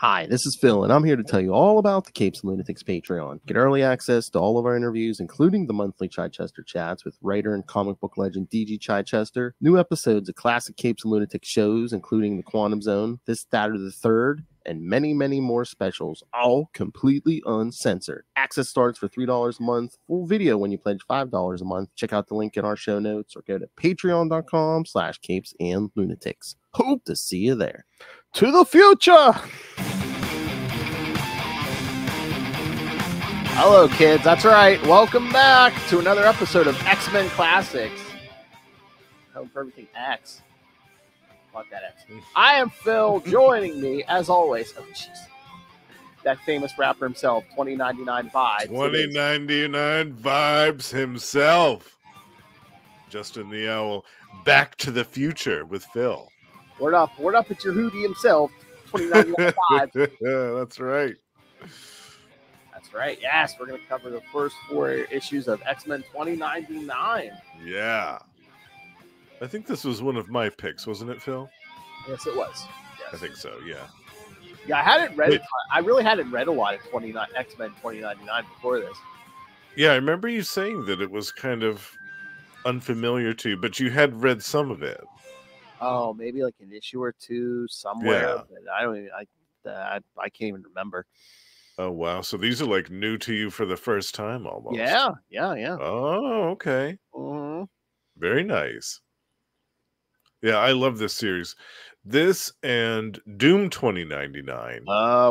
Hi, this is Phil, and I'm here to tell you all about the Capes and Lunatics Patreon. Get early access to all of our interviews, including the monthly Chichester chats with writer and comic book legend DG Chichester, new episodes of classic Capes and Lunatics shows, including The Quantum Zone, This, That, or the Third, and many, many more specials, all completely uncensored. Access starts for $3 a month, full video when you pledge $5 a month. Check out the link in our show notes or go to patreon.com/capesandlunatics. Hope to see you there. To the future! Hello, kids. That's right. Welcome back to another episode of X-Men Classics. Home for everything X. Fuck that X. I am Phil. Joining me, as always, oh jeez, that famous rapper himself, 2099 Vibes. 2099 Vibes himself. Justin the Owl. Back to the future with Phil. Word up at your Hootie himself, 2099 Vibes. Yeah, that's right. That's right. Yes, we're going to cover the first 4 issues of X-Men 2099. Yeah. I think this was one of my picks, wasn't it, Phil? Yes, it was. Yes. I think so, yeah. Yeah, I hadn't read it. I really hadn't read a lot of X-Men 2099 before this. Yeah, I remember you saying that it was kind of unfamiliar to you, but you had read some of it. Oh, maybe like an issue or two somewhere. Yeah. But I don't even, I can't even remember. Oh, wow. So these are like new to you for the first time almost. Yeah. Oh, okay. Mm-hmm. Very nice. Yeah, I love this series. This and Doom 2099.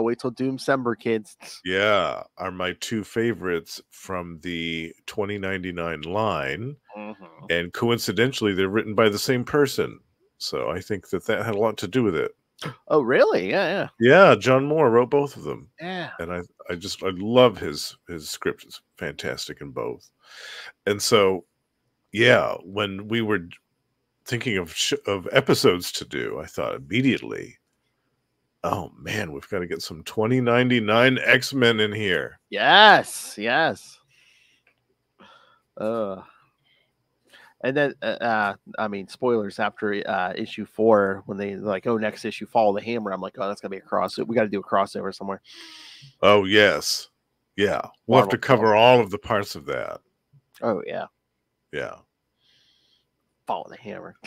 Wait till Doomcember, kids. Yeah, are my 2 favorites from the 2099 line. Mm-hmm. And coincidentally, they're written by the same person. So I think that had a lot to do with it. Oh, really? Yeah. Yeah, John Moore wrote both of them. Yeah. And I love his script. It's fantastic in both. And so, yeah, when we were thinking of episodes to do, I thought immediately, oh man, we've got to get some 2099 X-Men in here. Yes. And then, I mean, spoilers after issue 4, when they like, oh, next issue, Follow the Hammer. I'm like, oh, that's gonna be a crossover. We got to do a crossover somewhere. Oh yes, yeah. We'll have to cover all of the parts of that. Oh yeah. Follow the Hammer.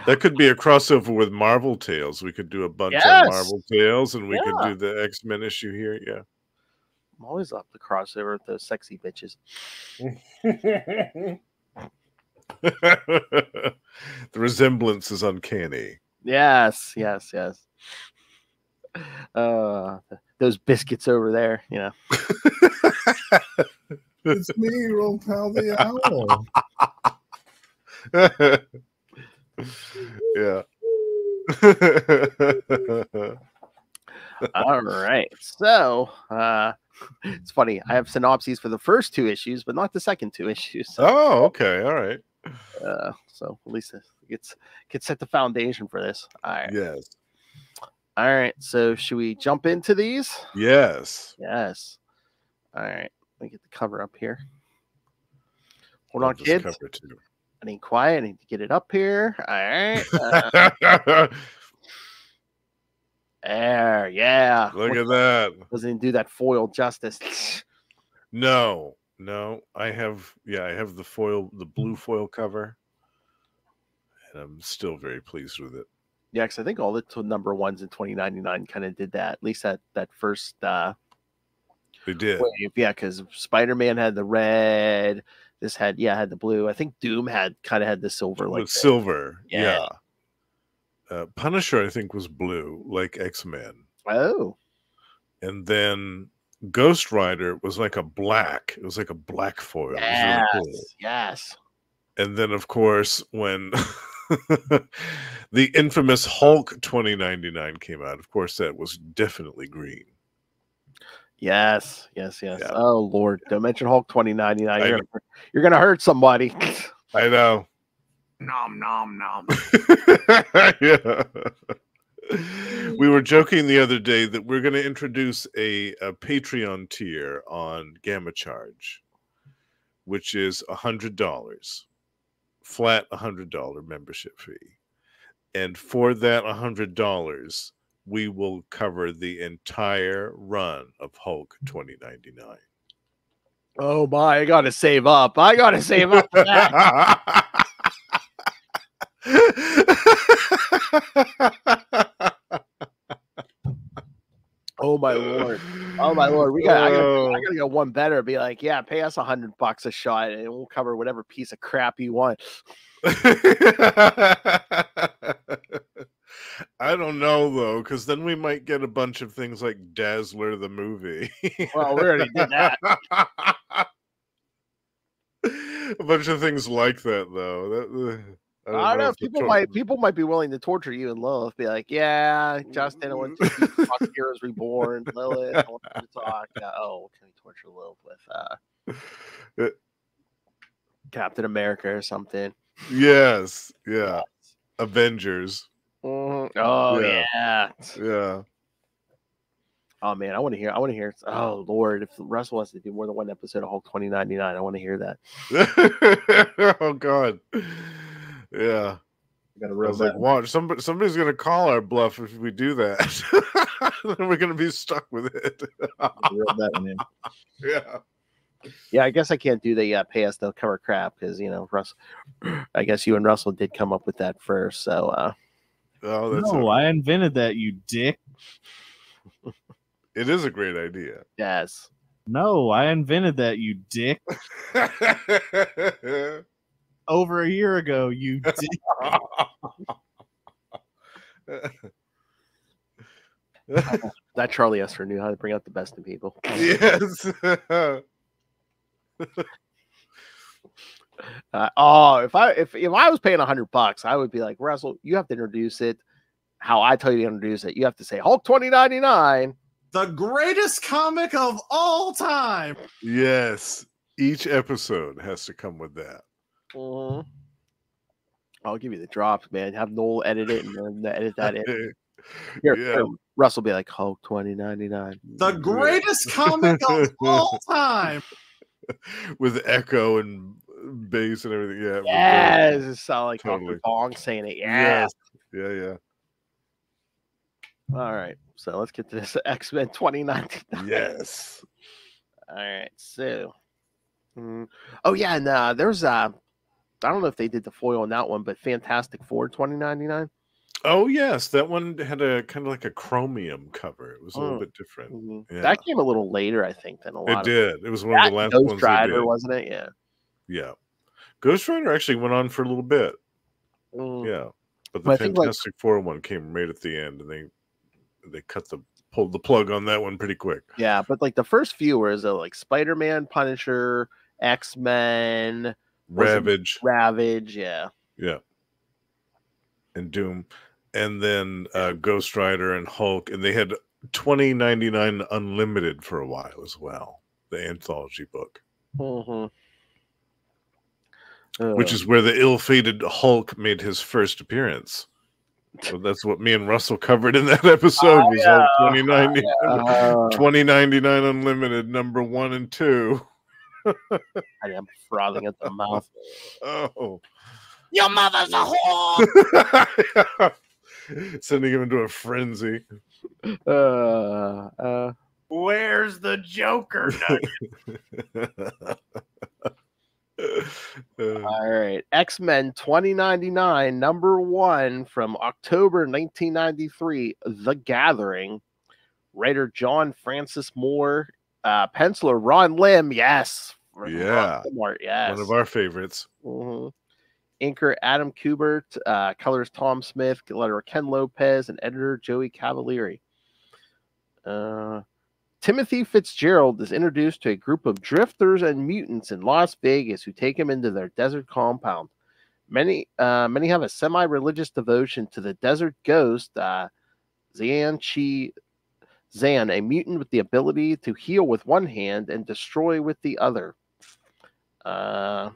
That could be a crossover with Marvel Tales. We could do a bunch on Marvel Tales, and we could do the X-Men issue here. Yeah. I'm always up the crossover with those sexy bitches. The resemblance is uncanny. Yes. Those biscuits over there, you know. It's me, Roll Pal the Owl. Yeah. All right. So, it's funny. I have synopses for the first 2 issues, but not the second 2 issues. So, oh, okay. All right. So at least it gets set the foundation for this. All right. Yes. All right. So should we jump into these? Yes. All right. Let me get the cover up here. Hold on, kids. I need quiet. I need to get it up here. All right. There, yeah. Look at that. Doesn't do that foil justice. No. I have the blue foil cover, and I'm still very pleased with it. Yeah, because I think all the number 1s in 2099 kind of did that. At least that first. They did. Wave. Yeah, because Spider-Man had the red. This had the blue. I think Doom had the silver. Like silver. Yeah. Punisher, I think, was blue, like X-Men. Oh. And then Ghost Rider was like a black. It was like a black foil. Yes. It was really cool. Yes. And then, of course, when the infamous Hulk 2099 came out, of course, that was definitely green. Yes. Yeah. Oh Lord, don't mention Hulk 2099. You're gonna hurt somebody. I know. Nom nom nom. Yeah. We were joking the other day that we're going to introduce a Patreon tier on Gamma Charge, which is $100, flat $100 membership fee. And for that $100, we will cover the entire run of Hulk 2099. Oh my, I gotta save up. I gotta save up for that. Oh my lord. Oh my lord. I gotta go one better. Be like, yeah, pay us $100 a shot and we'll cover whatever piece of crap you want. I don't know though, because then we might get a bunch of things like Dazzler the movie. Well, we already did that. A bunch of things like that though. I don't know. People might be willing to torture you and Lilith. Be like, yeah, Justin, I want to talk Heroes Reborn. Lilith, I want you to talk. Oh, can we torture Lilith with Captain America or something? Yes, yeah. Avengers. Mm-hmm. Oh yeah. Oh man, I want to hear. Oh Lord, if Russell wants to do more than one episode of Hulk 2099, I want to hear that. Oh God. Yeah. I was like, watch, somebody's gonna call our bluff if we do that. Then we're gonna be stuck with it. Reel that one in. Yeah. Yeah, I guess I can't do the pay us no cover crap because Russ. I guess you and Russell did come up with that first, so. I invented that, you dick. It is a great idea. Yes. No, I invented that, you dick. Over a year ago, you dick. That Charlie Esther knew how to bring out the best in people. Yes. If I was paying $100, I would be like, Russell, you have to introduce it how I tell you to introduce it. You have to say Hulk 2099, the greatest comic of all time. Yes, each episode has to come with that. Mm-hmm. I'll give you the drops, man. Have Noel edit it and then edit that in. Here, Russell will be like Hulk 2099, the greatest comic of all time. With echo and bass and everything. Yeah. Yes, it sounds like totally. Dr. Bong saying it. Yes. Yeah. All right. So let's get to this X-Men 2099. Yes. All right. So, oh yeah, and there's I don't know if they did the foil on that one, but Fantastic Four 2099. Oh yes, that one had a kind of like a chromium cover. It was a little bit different. Mm-hmm. Yeah. That came a little later, I think, than a lot. It did. It was one of the last Ghost ones. Rider, wasn't it? Yeah. Yeah. Ghost Rider actually went on for a little bit. Yeah, but the Fantastic Four one came right at the end, and they pulled the plug on that one pretty quick. Yeah, but like the first few were like Spider-Man, Punisher, X-Men, Ravage, yeah, and Doom, and then Ghost Rider and Hulk, and they had 2099 Unlimited for a while as well, the anthology book, which is where the ill-fated Hulk made his first appearance. So that's what me and Russell covered in that episode. Was Hulk 2099 Unlimited #1 and 2. I am frothing at the mouth. Oh, your mother's a whore. Sending him into a frenzy. Where's the Joker? All right, X-Men 2099 #1 from October 1993. The Gathering. Writer John Francis Moore. Penciler Ron Lim. Yes. Yeah. Yes. One of our favorites. Inker Adam Kubert. Colors Tom Smith. Letterer Ken Lopez. And editor Joey Cavalieri. Timothy Fitzgerald is introduced to a group of drifters and mutants in Las Vegas who take him into their desert compound. Many have a semi-religious devotion to the desert ghost, Zan, a mutant with the ability to heal with one hand and destroy with the other. Yeah.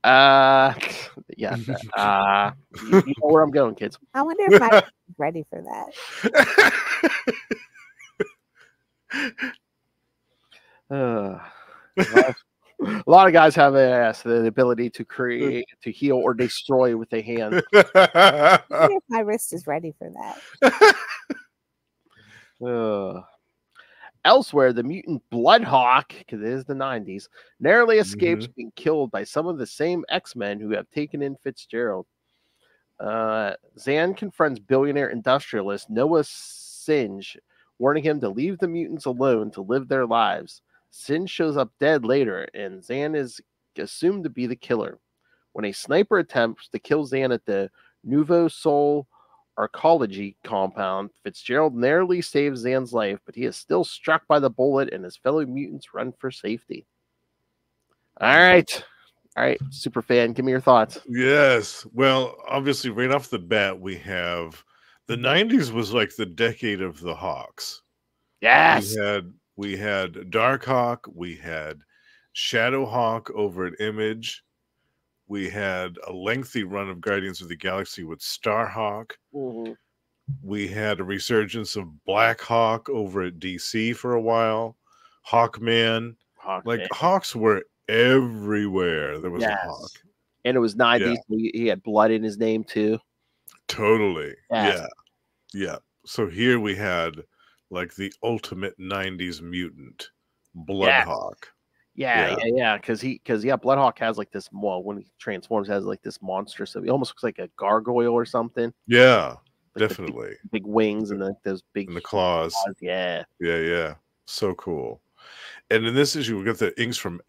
You know where I'm going, kids. I wonder if I'm ready for that. A lot of guys have the ability to create, to heal, or destroy with a hand. I wonder if my wrist is ready for that. Elsewhere, the mutant Bloodhawk, because it is the 90s, narrowly escapes Mhm. being killed by some of the same X-Men who have taken in Fitzgerald. Zan confronts billionaire industrialist Noah Singe, warning him to leave the mutants alone to live their lives. Singe shows up dead later, and Zan is assumed to be the killer. When a sniper attempts to kill Zan at the Nouveau Sol Arcology compound, Fitzgerald narrowly saves Zan's life, but he is still struck by the bullet, and his fellow mutants run for safety. All right, super fan, give me your thoughts. Yes. Well, obviously, right off the bat, we have the 90s was like the decade of the Hawks. Yes. We had Darkhawk, we had Shadowhawk over at Image, we had a lengthy run of Guardians of the Galaxy with Starhawk. Mhm. We had a resurgence of Blackhawk over at DC for a while. Hawkman. Like, Hawks were everywhere. There was a Hawk. And it was 90s, Yeah. so he had blood in his name too. Totally. Yes. Yeah. Yeah. So here we had like the ultimate 90s mutant, Bloodhawk. Yeah. Because Bloodhawk has like this, well, when he transforms, has like this monster, so he almost looks like a gargoyle or something. Yeah, Like definitely. Big wings and those big and the claws. Yeah. Yeah. So cool. And in this issue, we got the inks from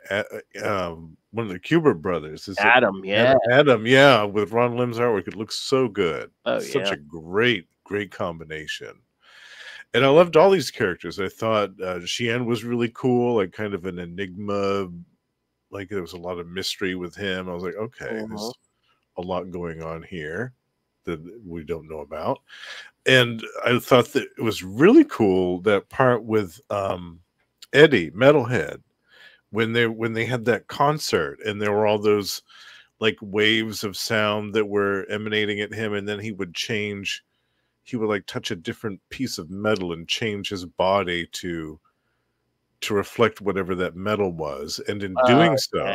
one of the Kubert brothers. Is Adam, Adam, yeah, with Ron Lim's artwork. It looks so good. Oh, Such a great combination. And I loved all these characters. I thought Xian was really cool, like kind of an enigma. Like there was a lot of mystery with him. I was like, okay, there's a lot going on here that we don't know about. And I thought that it was really cool, that part with Eddie Metalhead, when they had that concert and there were all those like waves of sound that were emanating at him, and then he would like touch a different piece of metal and change his body to reflect whatever that metal was, and in doing so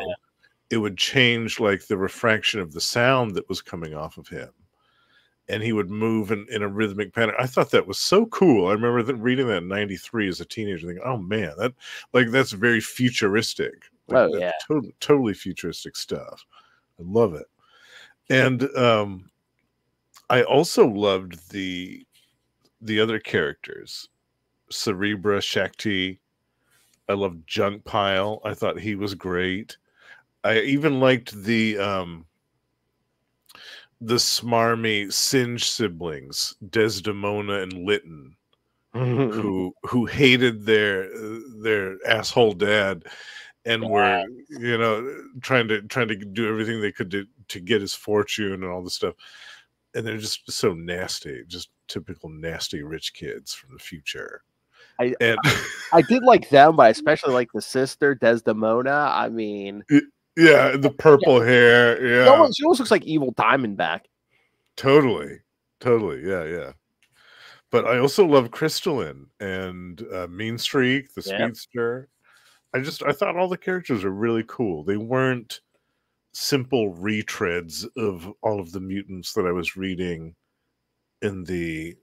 it would change like the refraction of the sound that was coming off of him, and he would move in a rhythmic pattern. I thought that was so cool. I remember reading that in 93 as a teenager, thinking, oh man, that's very futuristic. Like, totally futuristic stuff. I love it. And I also loved the other characters. Cerebra, Shakti. I loved Junk Pile. I thought he was great. I even liked the smarmy Singe siblings, Desdemona and Lytton, who hated their asshole dad and were, trying to do everything they could do to get his fortune and all this stuff. And they're just so nasty, just typical nasty rich kids from the future. I did like them, but I especially like the sister Desdemona. I mean, yeah, the purple hair. Yeah, she almost looks like evil Diamondback. Totally. Yeah. But I also love Crystalline and Mean Streak, the Speedster. I thought all the characters were really cool. They weren't simple retreads of all of the mutants that I was reading in the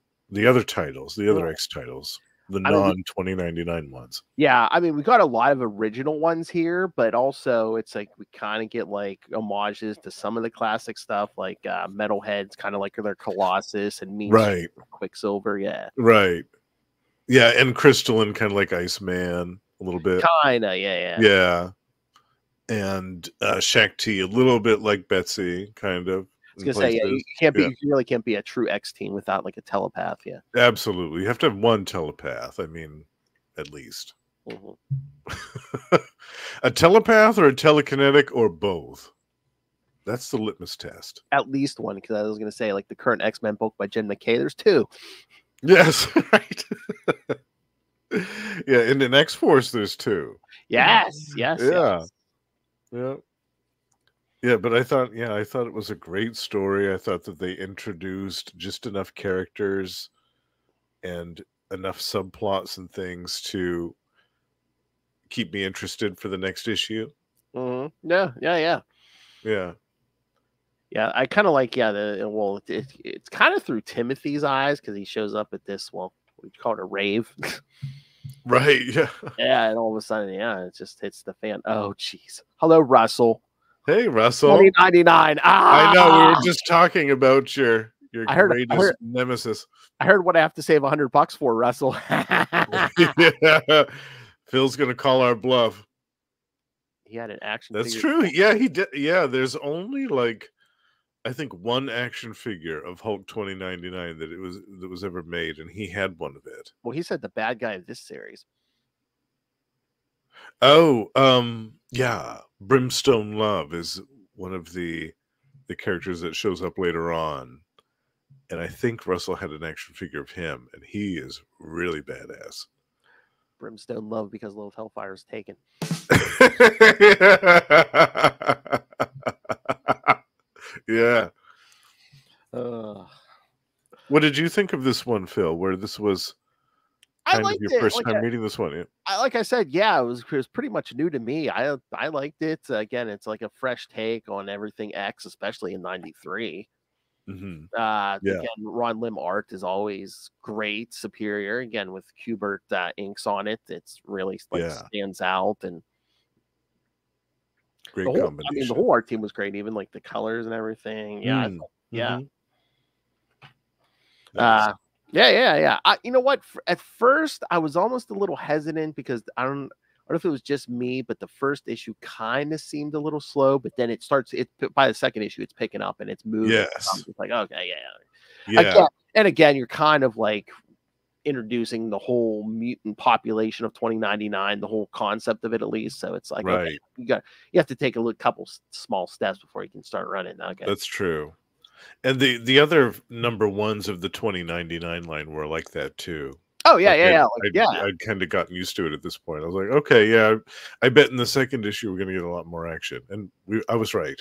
other titles, the other X titles, the non-2099 ones. Yeah, I mean, we got a lot of original ones here, but also it's like we kind of get like homages to some of the classic stuff, like Metalhead's kind of like their Colossus and Mean Streak, Quicksilver. Yeah. Right. Yeah, and Crystalline kind of like Iceman a little bit. Kinda, yeah. Yeah. And Shakti a little bit like Betsy, kind of. I was gonna say, you really can't be a true X team without like a telepath. Yeah, absolutely. You have to have one telepath. I mean, at least a telepath or a telekinetic or both. That's the litmus test. At least one, because I was gonna say, like the current X-Men book by Jen McKay, there's two. Yes, right. Yeah, in an X-Force, there's two. Yes. Yeah. Yeah, but I thought it was a great story. I thought that they introduced just enough characters and enough subplots and things to keep me interested for the next issue. Yeah, yeah, yeah. Yeah. Yeah, I kind of like, it's kind of through Timothy's eyes because he shows up at this, what do you call it, a rave? Right. Yeah. Yeah, and all of a sudden, it just hits the fan. Oh, jeez. Hello, Russell. Hey, Russell. 2099. I know. We were just talking about your I heard- greatest nemesis. I heard what I have to save $100 for, Russell. Yeah. Phil's gonna call our bluff. He had an action That's figure. true. Yeah, he did. Yeah, there's only like I think one action figure of Hulk 2099 that was ever made, and he had one of it. Well, he said the bad guy of this series. Oh, yeah. Brimstone Love is one of the characters that shows up later on. And I think Russell had an action figure of him, and he is really badass. Brimstone Love because Little Hellfire is taken. Yeah. What did you think of this one, Phil? Where this was kind of your first time reading this one? Yeah. Like I said, yeah, it was pretty much new to me. I liked it. Again, it's like a fresh take on everything X, especially in '93. Again, Ron Lim art is always great, superior. Again, with Kubert inks on it, it's really stands out, and great combination. I mean, the whole art team was great, even like the colors and everything. Yeah, yeah. Nice. Yeah. You know what? At first, I was almost a little hesitant because I don't know if it was just me, but the first issue kind of seemed a little slow. But then by the second issue, it's picking up and it's moving. Yes. It's like, okay, yeah. Again, you're kind of like introducing the whole mutant population of 2099, the whole concept of it at least. So it's like, okay, you have to take a couple small steps before you can start running. Okay, that's true. And the other number ones of the 2099 line were like that too. Oh yeah, I'd kind of gotten used to it at this point. I was like, okay, yeah, I bet in the second issue we're going to get a lot more action, and I was right.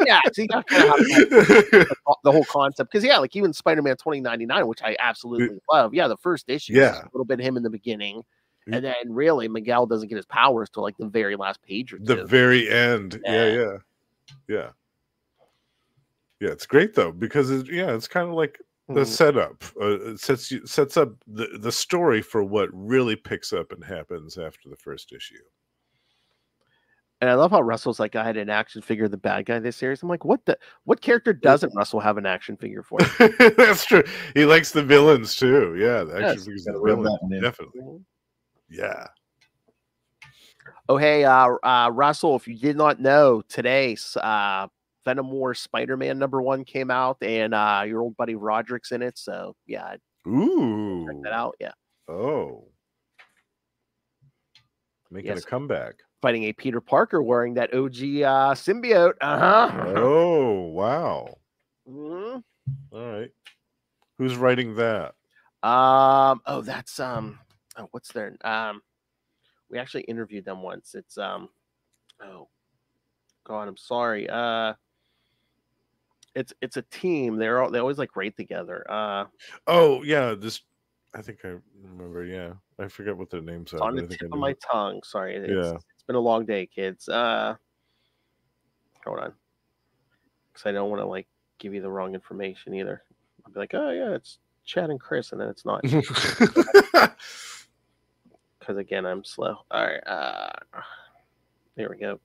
Yeah, so you got kind of the whole concept because like even Spider-Man 2099, which I absolutely love. Yeah, the first issue, is a little bit of him in the beginning, and then really Miguel doesn't get his powers till like the very last page or two. The very end. Yeah. Yeah, it's great though because it's kind of like the setup. It sets up the story for what really picks up and happens after the first issue. And I love how Russell's like, I had an action figure of the bad guy this series. I'm like, what character doesn't Russell have an action figure for? That's true. He likes the villains too. Yeah, the action figures of the villains, definitely. Yeah. Oh, hey, Russell, if you did not know, today Venom War Spider-Man #1 came out, and your old buddy Roderick's in it. So yeah, ooh, check that out. Yeah. Oh, making a comeback, fighting a Peter Parker wearing that OG symbiote. Oh wow. All right. Who's writing that? Oh, that's what's their we actually interviewed them once. It's oh God, I'm sorry. It's a team. They always like rate together. Oh yeah, I think I remember. Yeah, I forget what their names are. On the tip of my tongue. Sorry. It's been a long day, kids. Hold on, because I don't want to like give you the wrong information either. I'll be like, oh yeah, it's Chad and Chris, and then it's not. Because again, I'm slow. All right. There we go.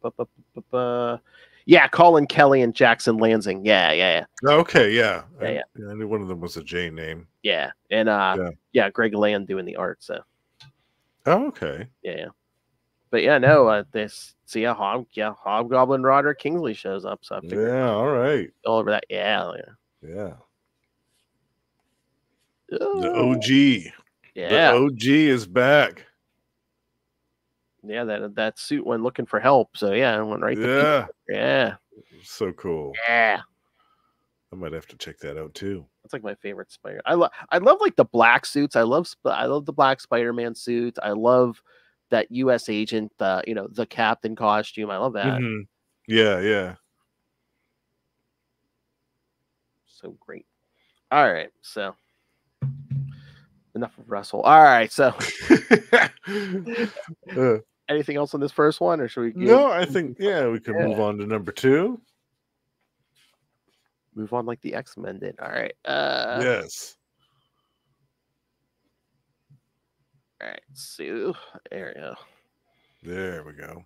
Yeah, Colin Kelly and Jackson Lansing. Yeah. Okay, yeah. Yeah. I knew one of them was a J name. Yeah, and Greg Land doing the art. So. Oh, okay. Yeah. But yeah, no. Hobgoblin Roderick Kingsley shows up. So I figured. Yeah. All right. All over that. Yeah. The OG. Yeah. The OG is back. Yeah, that suit went looking for help. So yeah, I went right to yeah. So cool. Yeah. I might have to check that out too. That's like my favorite Spider. I love like the black suits. I love the black Spider-Man suit. I love that US agent, the captain costume. I love that. Yeah. So great. All right, so enough of Russell. All right, so Anything else on this first one, or should we No, I think we can move on to number 2. move on like the X-Men did? All right. Yes. All right. So there we go. There we go.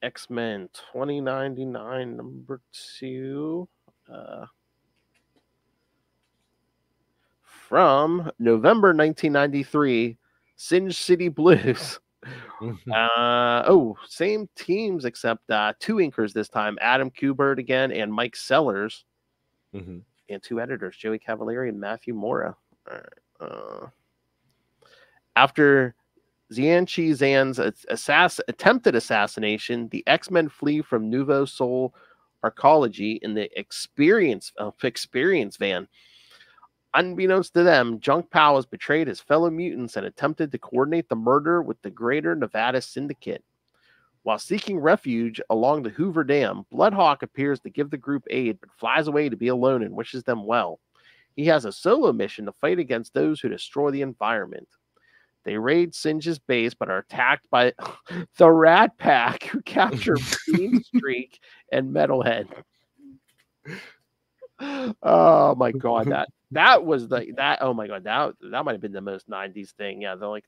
X-Men 2099 number 2. From November 1993, Singe City Blues. Same teams except 2 inkers this time, Adam Kubert again and Mike Sellers, and 2 editors, Joey Cavalieri and Matthew Mora. After Xianqi Zan's attempted assassination, the X-Men flee from Nouveau Sol Arcology in the experience van. Unbeknownst to them, Junk Pao has betrayed his fellow mutants and attempted to coordinate the murder with the Greater Nevada Syndicate. While seeking refuge along the Hoover Dam, Bloodhawk appears to give the group aid, but flies away to be alone and wishes them well. He has a solo mission to fight against those who destroy the environment. They raid Singe's base, but are attacked by the Rat Pack, who capture Mean Streak and Metalhead. Oh my god, that was oh my god, that might have been the most 90s thing. Yeah, they're like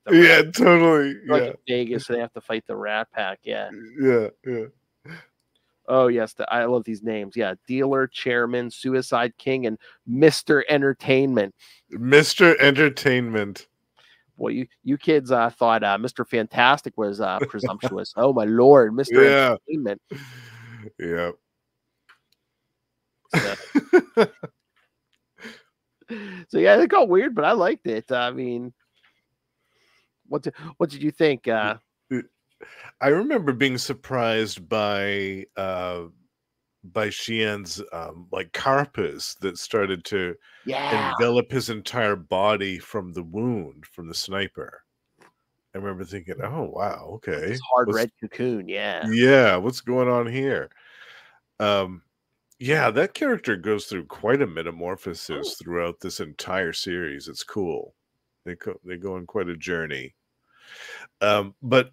totally. Like in Vegas, so they have to fight the Rat Pack. Yeah. Oh yes, I love these names. Yeah, Dealer, Chairman, Suicide King, and Mr. Entertainment. Mr. Entertainment. Boy, you kids thought Mr. Fantastic was presumptuous. Oh my lord, Mr. Entertainment. Yeah. So yeah, it got weird, but I liked it. I mean, what did you think? I remember being surprised by Xian's like carapace that started to envelop his entire body from the wound from the sniper. I remember thinking, oh wow, okay, this hard red cocoon, what's going on here? Yeah, that character goes through quite a metamorphosis throughout this entire series. It's cool. They go on quite a journey. But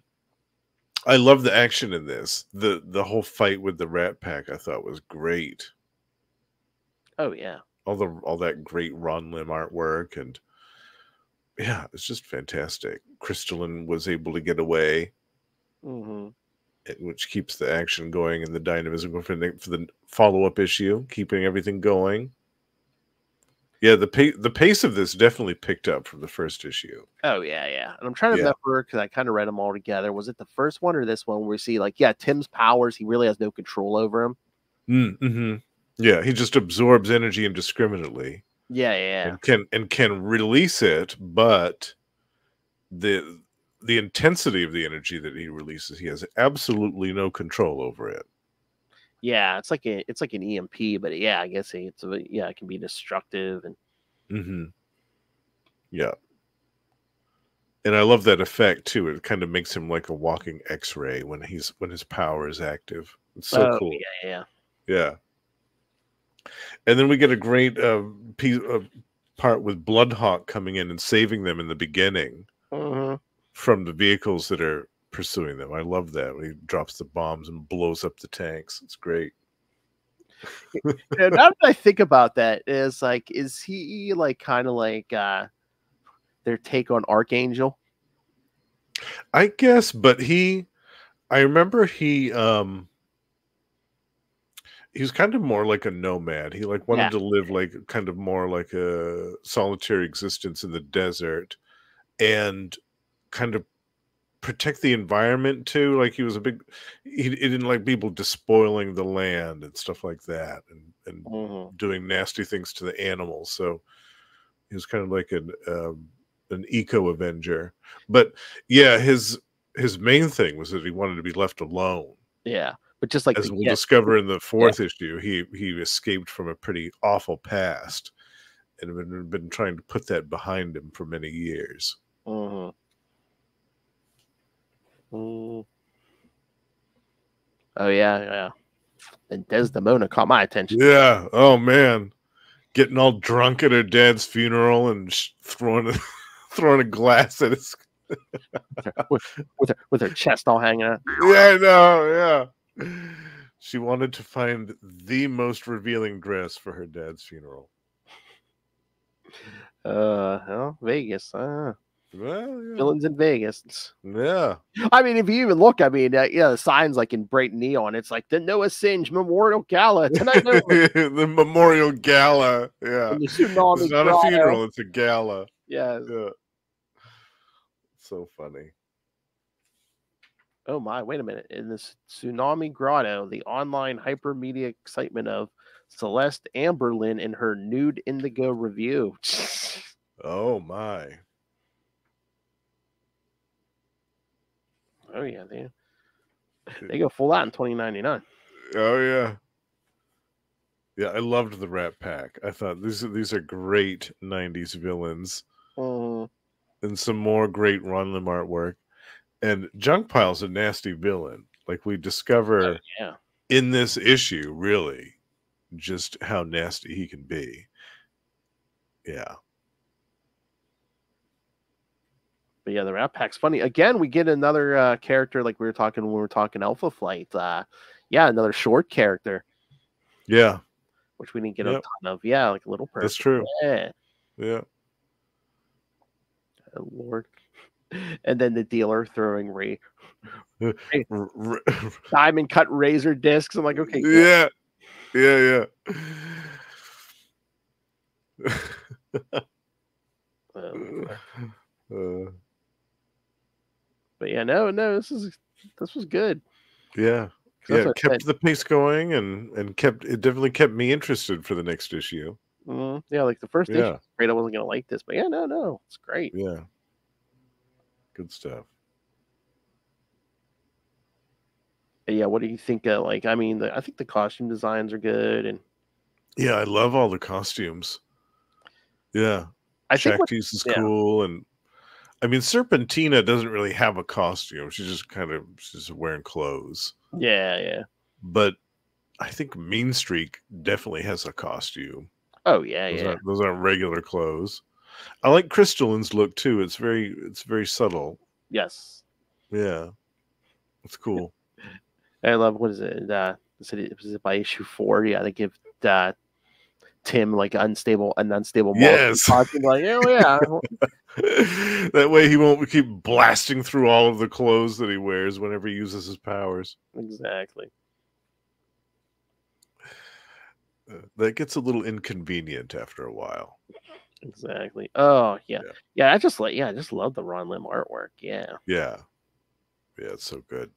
I love the action in this. The whole fight with the Rat Pack I thought was great. Oh yeah. All that great Ron Lim artwork, and yeah, it's just fantastic. Crystalline was able to get away. Which keeps the action going and the dynamism for the follow-up issue, keeping everything going. Yeah, the pace of this definitely picked up from the first issue. Oh yeah. And I'm trying to remember because I kind of read them all together. Was it the first one or this one where we see Tim's powers? He really has no control over him. Yeah, he just absorbs energy indiscriminately. Yeah. And can release it, but the intensity of the energy that he releases, he has absolutely no control over it. Yeah, it's like an EMP, but yeah, I guess it can be destructive and yeah. And I love that effect too. It kind of makes him like a walking X-ray when his power is active. It's so cool. Yeah. And then we get a great part with Bloodhawk coming in and saving them in the beginning. From the vehicles that are pursuing them. I love that when he drops the bombs and blows up the tanks. It's great. Now that I think about that, is he kind of their take on Archangel? I guess, but I remember he was kind of more like a nomad. He wanted to live kind of more like a solitary existence in the desert and kind of protect the environment too. He was he didn't like people despoiling the land and stuff like that, and doing nasty things to the animals. So he was kind of like an eco avenger. But yeah, his main thing was that he wanted to be left alone. Yeah, but just as we'll discover in the fourth issue, he escaped from a pretty awful past and had been trying to put that behind him for many years. Oh yeah. And Desdemona caught my attention. Yeah. Oh man, getting all drunk at her dad's funeral and throwing a glass at with her chest all hanging out. Yeah, I know. Yeah. She wanted to find the most revealing dress for her dad's funeral. Well, Vegas. Well, yeah. Villains in Vegas. Yeah. I mean, if you even look, I mean, the signs like in bright neon, it's like the Noah Singe Memorial Gala tonight. The memorial gala. Yeah. And the tsunami It's not grotto. a funeral, it's a gala. Yes. Yeah. So funny. Oh my, wait a minute. In this Tsunami Grotto, the online hypermedia excitement of Celeste Amberlin in her nude indigo review. Oh my. Oh yeah, they go full out in 2099. Oh yeah. Yeah, I loved the Rat Pack. I thought these are great 90s villains. Mhm. And some more great Ron Lim artwork. And Junk Pile's a nasty villain. Like we discover Yeah. in this issue, really, just how nasty he can be. Yeah. But yeah, the Rat Pack's funny. Again, we get another character like we were talking when we were talking Alpha Flight. Yeah, another short character, Yeah. which we didn't get a ton of. Yeah, like a little person. That's true. Yeah. Yeah. Oh, Lord. And then the dealer throwing diamond cut razor discs. I'm like, okay. Yeah. Yeah, But yeah, no, this was good. Yeah. Yeah, kept the pace going and it definitely kept me interested for the next issue. Yeah, like the first issue was great. I wasn't gonna like this, but yeah, no, it's great. Yeah. Good stuff. But yeah, what do you think? Like, I mean, I think the costume designs are good, and yeah, I love all the costumes. Yeah, I think Shakti's is cool, and I mean, Serpentina doesn't really have a costume. She's just wearing clothes. Yeah. But I think Mean Streak definitely has a costume. Oh yeah, those aren't regular clothes. I like Crystalline's look too. It's very subtle. Yes. Yeah, it's cool. I love, what is it? Was it by issue 4? Yeah, they give Tim like an unstable yes. like, oh yeah. That way he won't keep blasting through all of the clothes that he wears whenever he uses his powers. Exactly. That gets a little inconvenient after a while. Exactly. Oh yeah. I just love the Ron Lim artwork. Yeah, it's so good.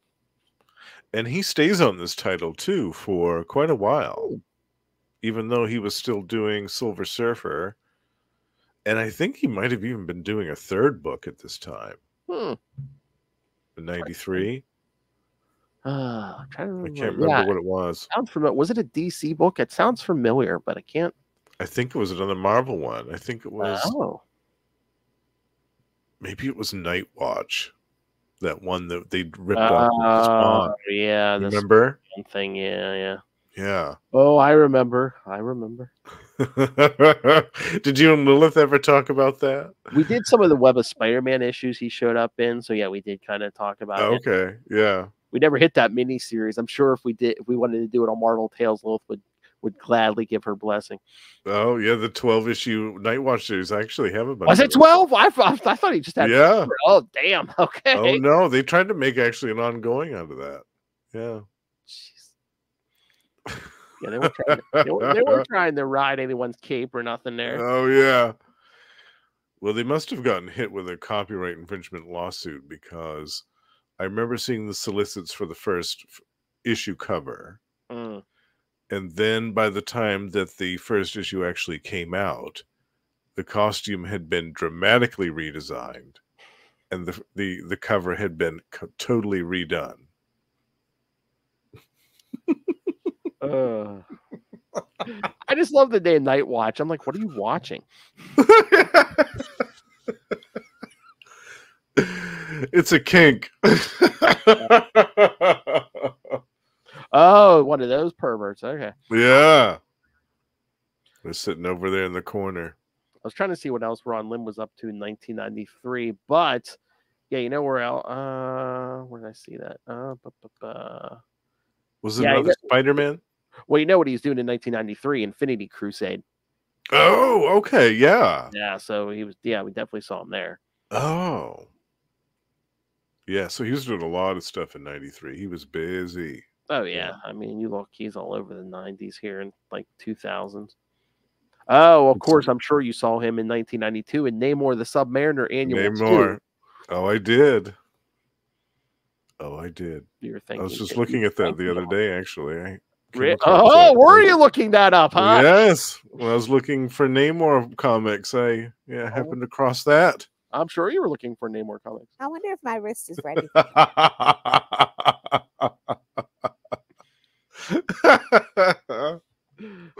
And he stays on this title too for quite a while, even though he was still doing Silver Surfer. And I think he might have even been doing a third book at this time. In 93. I'm trying to remember. I can't remember what it was. Sounds familiar. Was it a DC book? It sounds familiar, but I can't. I think it was another Marvel one. I think it was. Oh. Maybe it was Night Watch. That one that they ripped off the Spawn. Yeah. Remember? The thing. Yeah. Yeah. Oh, I remember. Did you and Lilith ever talk about that? We did some of the Web of Spider-Man issues he showed up in. So yeah, we did kind of talk about it. Okay. Yeah. We never hit that mini series. I'm sure if we wanted to do it on Marvel Tales, Lilith would gladly give her blessing. Oh yeah, the 12-issue Night Watch series. I actually have a bunch. Was it 12? I thought he just had. Yeah. Oh damn. Okay. Oh no, they tried to make actually an ongoing out of that. Yeah. Jeez. Yeah, they weren't trying to ride anyone's cape or nothing there. Oh yeah. Well, they must have gotten hit with a copyright infringement lawsuit, because I remember seeing the solicits for the first issue cover. And then by the time that the first issue actually came out, the costume had been dramatically redesigned, and the cover had been totally redone. I just love the name Night Watch. I'm like, what are you watching? It's a kink. Oh, one of those perverts. Okay. Yeah. They're sitting over there in the corner. I was trying to see what else Ron Lim was up to in 1993, but Yeah, you know where did I see that? Was it Yeah, another Spider-Man? Well, you know what he's doing in 1993, Infinity Crusade. Oh, okay, yeah. Yeah, so he was. Yeah, we definitely saw him there. Oh, yeah. So he was doing a lot of stuff in '93. He was busy. Oh yeah. Yeah. I mean, you look, he's all over the 90s here in like 2000s. Oh, of course, I'm sure you saw him in 1992 in Namor the Submariner Annual 2. Namor. Oh, I did. Oh, I did. You're I was thinking. just looking at that the other day, actually. I came across Oh, that. were you looking that up, huh? Yes. When I was looking for Namor comics, I happened across that. I'm sure you were looking for Namor comics. I wonder if my wrist is ready.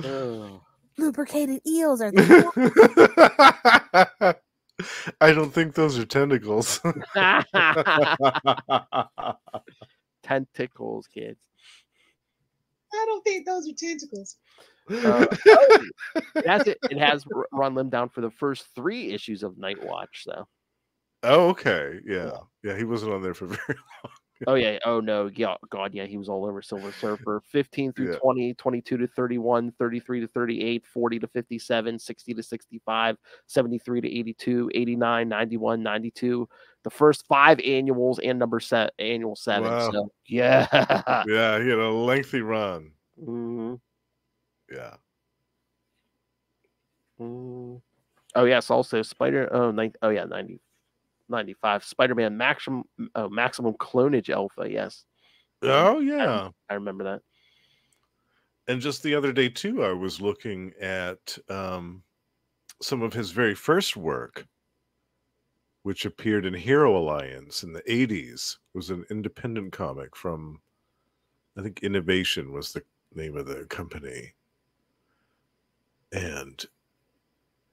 Oh. Lubricated eels are the I don't think those are tentacles. Tentacles, kids. I don't think those are tentacles. That's it. It has Ron Lim down for the first 3 issues of Night Watch, though. Oh, okay. Yeah. He wasn't on there for very long. Oh, yeah. Oh, no. Yeah. God, yeah. He was all over Silver Surfer. 15 through 20, 22 to 31, 33 to 38, 40 to 57, 60 to 65, 73 to 82, 89, 91, 92. The first 5 annuals and annual 7. Wow. So, yeah. Yeah, he had a lengthy run. Mm-hmm. Yeah. Oh, yes. Also, 95. Spider-Man Maximum Clonage Alpha. Yes. Oh, yeah. I remember that. And just the other day, too, I was looking at some of his very first work, which appeared in Hero Alliance in the 80s. It was an independent comic from, I think, Innovation was the name of the company. And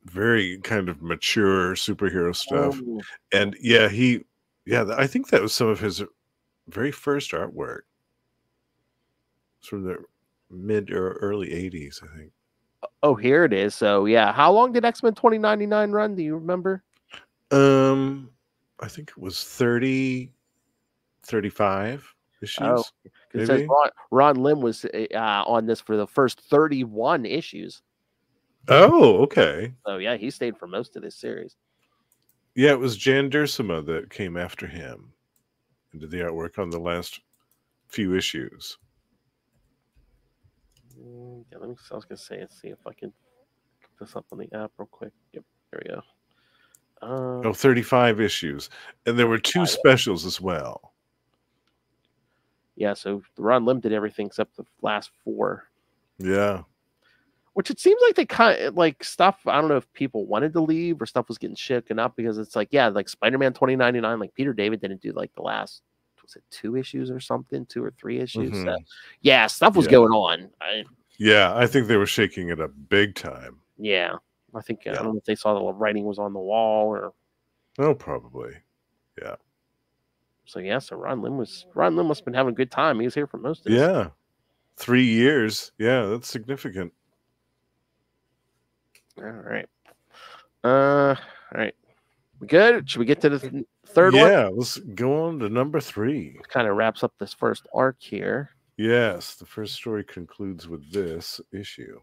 very kind of mature superhero stuff. Oh. And I think that was some of his very first artwork. It's from the mid or early 80s, I think. Oh, here it is. So, yeah. How long did X-Men 2099 run? Do you remember? I think it was 30, 35 issues. Oh, it says Ron Lim was on this for the first 31 issues. Oh, okay. So, yeah, he stayed for most of this series. Yeah, it was Jan Duursema that came after him and did the artwork on the last few issues. Yeah, I was going to say, let's see if I can put this up on the app real quick. Yep, there we go. 35 issues. And there were 2 specials as well. Yeah, so Ron Lim did everything except the last 4. Yeah. Which it seems like they kind of like stuff. I don't know if people wanted to leave or stuff was getting shaken up because it's like, yeah, like Spider-Man 2099, like Peter David didn't do like the last, was it 2 issues or something, 2 or 3 issues? Mm-hmm. So, yeah, stuff was going on. I think they were shaking it up big time. Yeah, I think I don't know if they saw the writing was on the wall or. Oh, probably. Yeah. So yeah, so Ron Lim must have been having a good time. He was here for most of this. Yeah. 3 years. Yeah, that's significant. All right. All right. We good? Should we get to the third one? Yeah, let's go on to number 3. Kind of wraps up this first arc here. Yes, the first story concludes with this issue.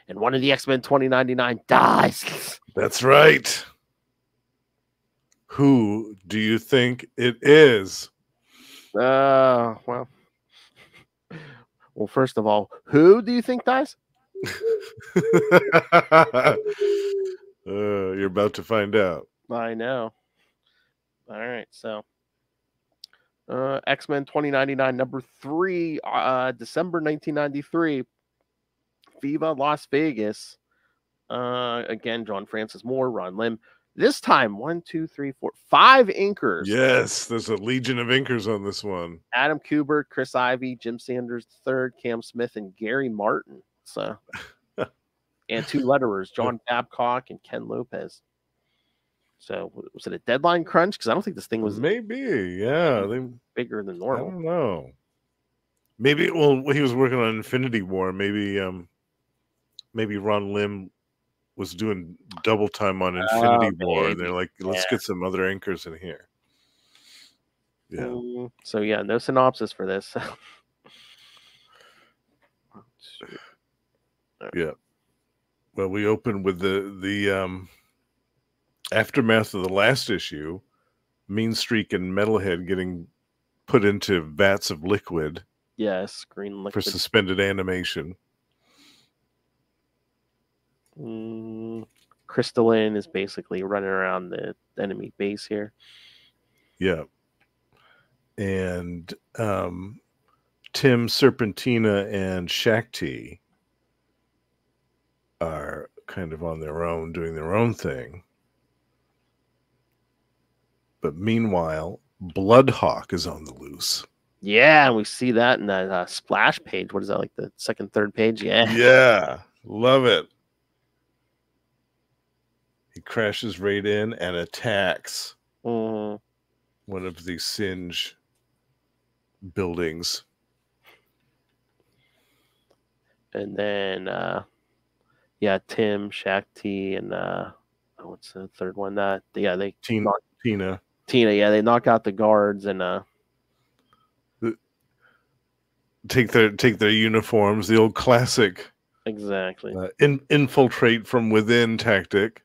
And one of the X-Men 2099 dies. That's right. Who do you think it is? Well, first of all, who do you think dies? You're about to find out. I know. All right, so X-Men 2099 number 3, December 1993, Viva Las Vegas. Again, John Francis Moore, Ron Lim. This time, 1, 2, 3, 4, 5 inkers. Yes, there's a legion of inkers on this one. Adam Kubert, Chris Ivey, Jim Sanders III, Cam Smith, and Gary Martin. So, and 2 letterers, John Babcock and Ken Lopez. So, was it a deadline crunch? Because I don't think this thing was maybe, yeah, bigger than normal. I don't know. Maybe he was working on Infinity War. Maybe Ron Lim was doing double time on Infinity War, and baby. they're like, let's Yeah. get some other anchors in here. Yeah. So yeah, no synopsis for this. Yeah. Well, we open with the aftermath of the last issue, Mean Streak and Metalhead getting put into vats of liquid Yes, green for liquid. suspended animation. Crystalline is basically running around the enemy base here. Yeah. And Tim, Serpentina, and Shakti are kind of on their own, doing their own thing. But meanwhile, Bloodhawk is on the loose. Yeah, and we see that in that splash page. What is that, like the second, third page? Yeah. Yeah, love it. He crashes right in and attacks Mhm. one of the Singe buildings. And then, yeah, Tim, Shakti, and what's the third one? Yeah, they Tina. Tina. Yeah, they knock out the guards and take their uniforms. The old classic, exactly. Infiltrate from within tactic.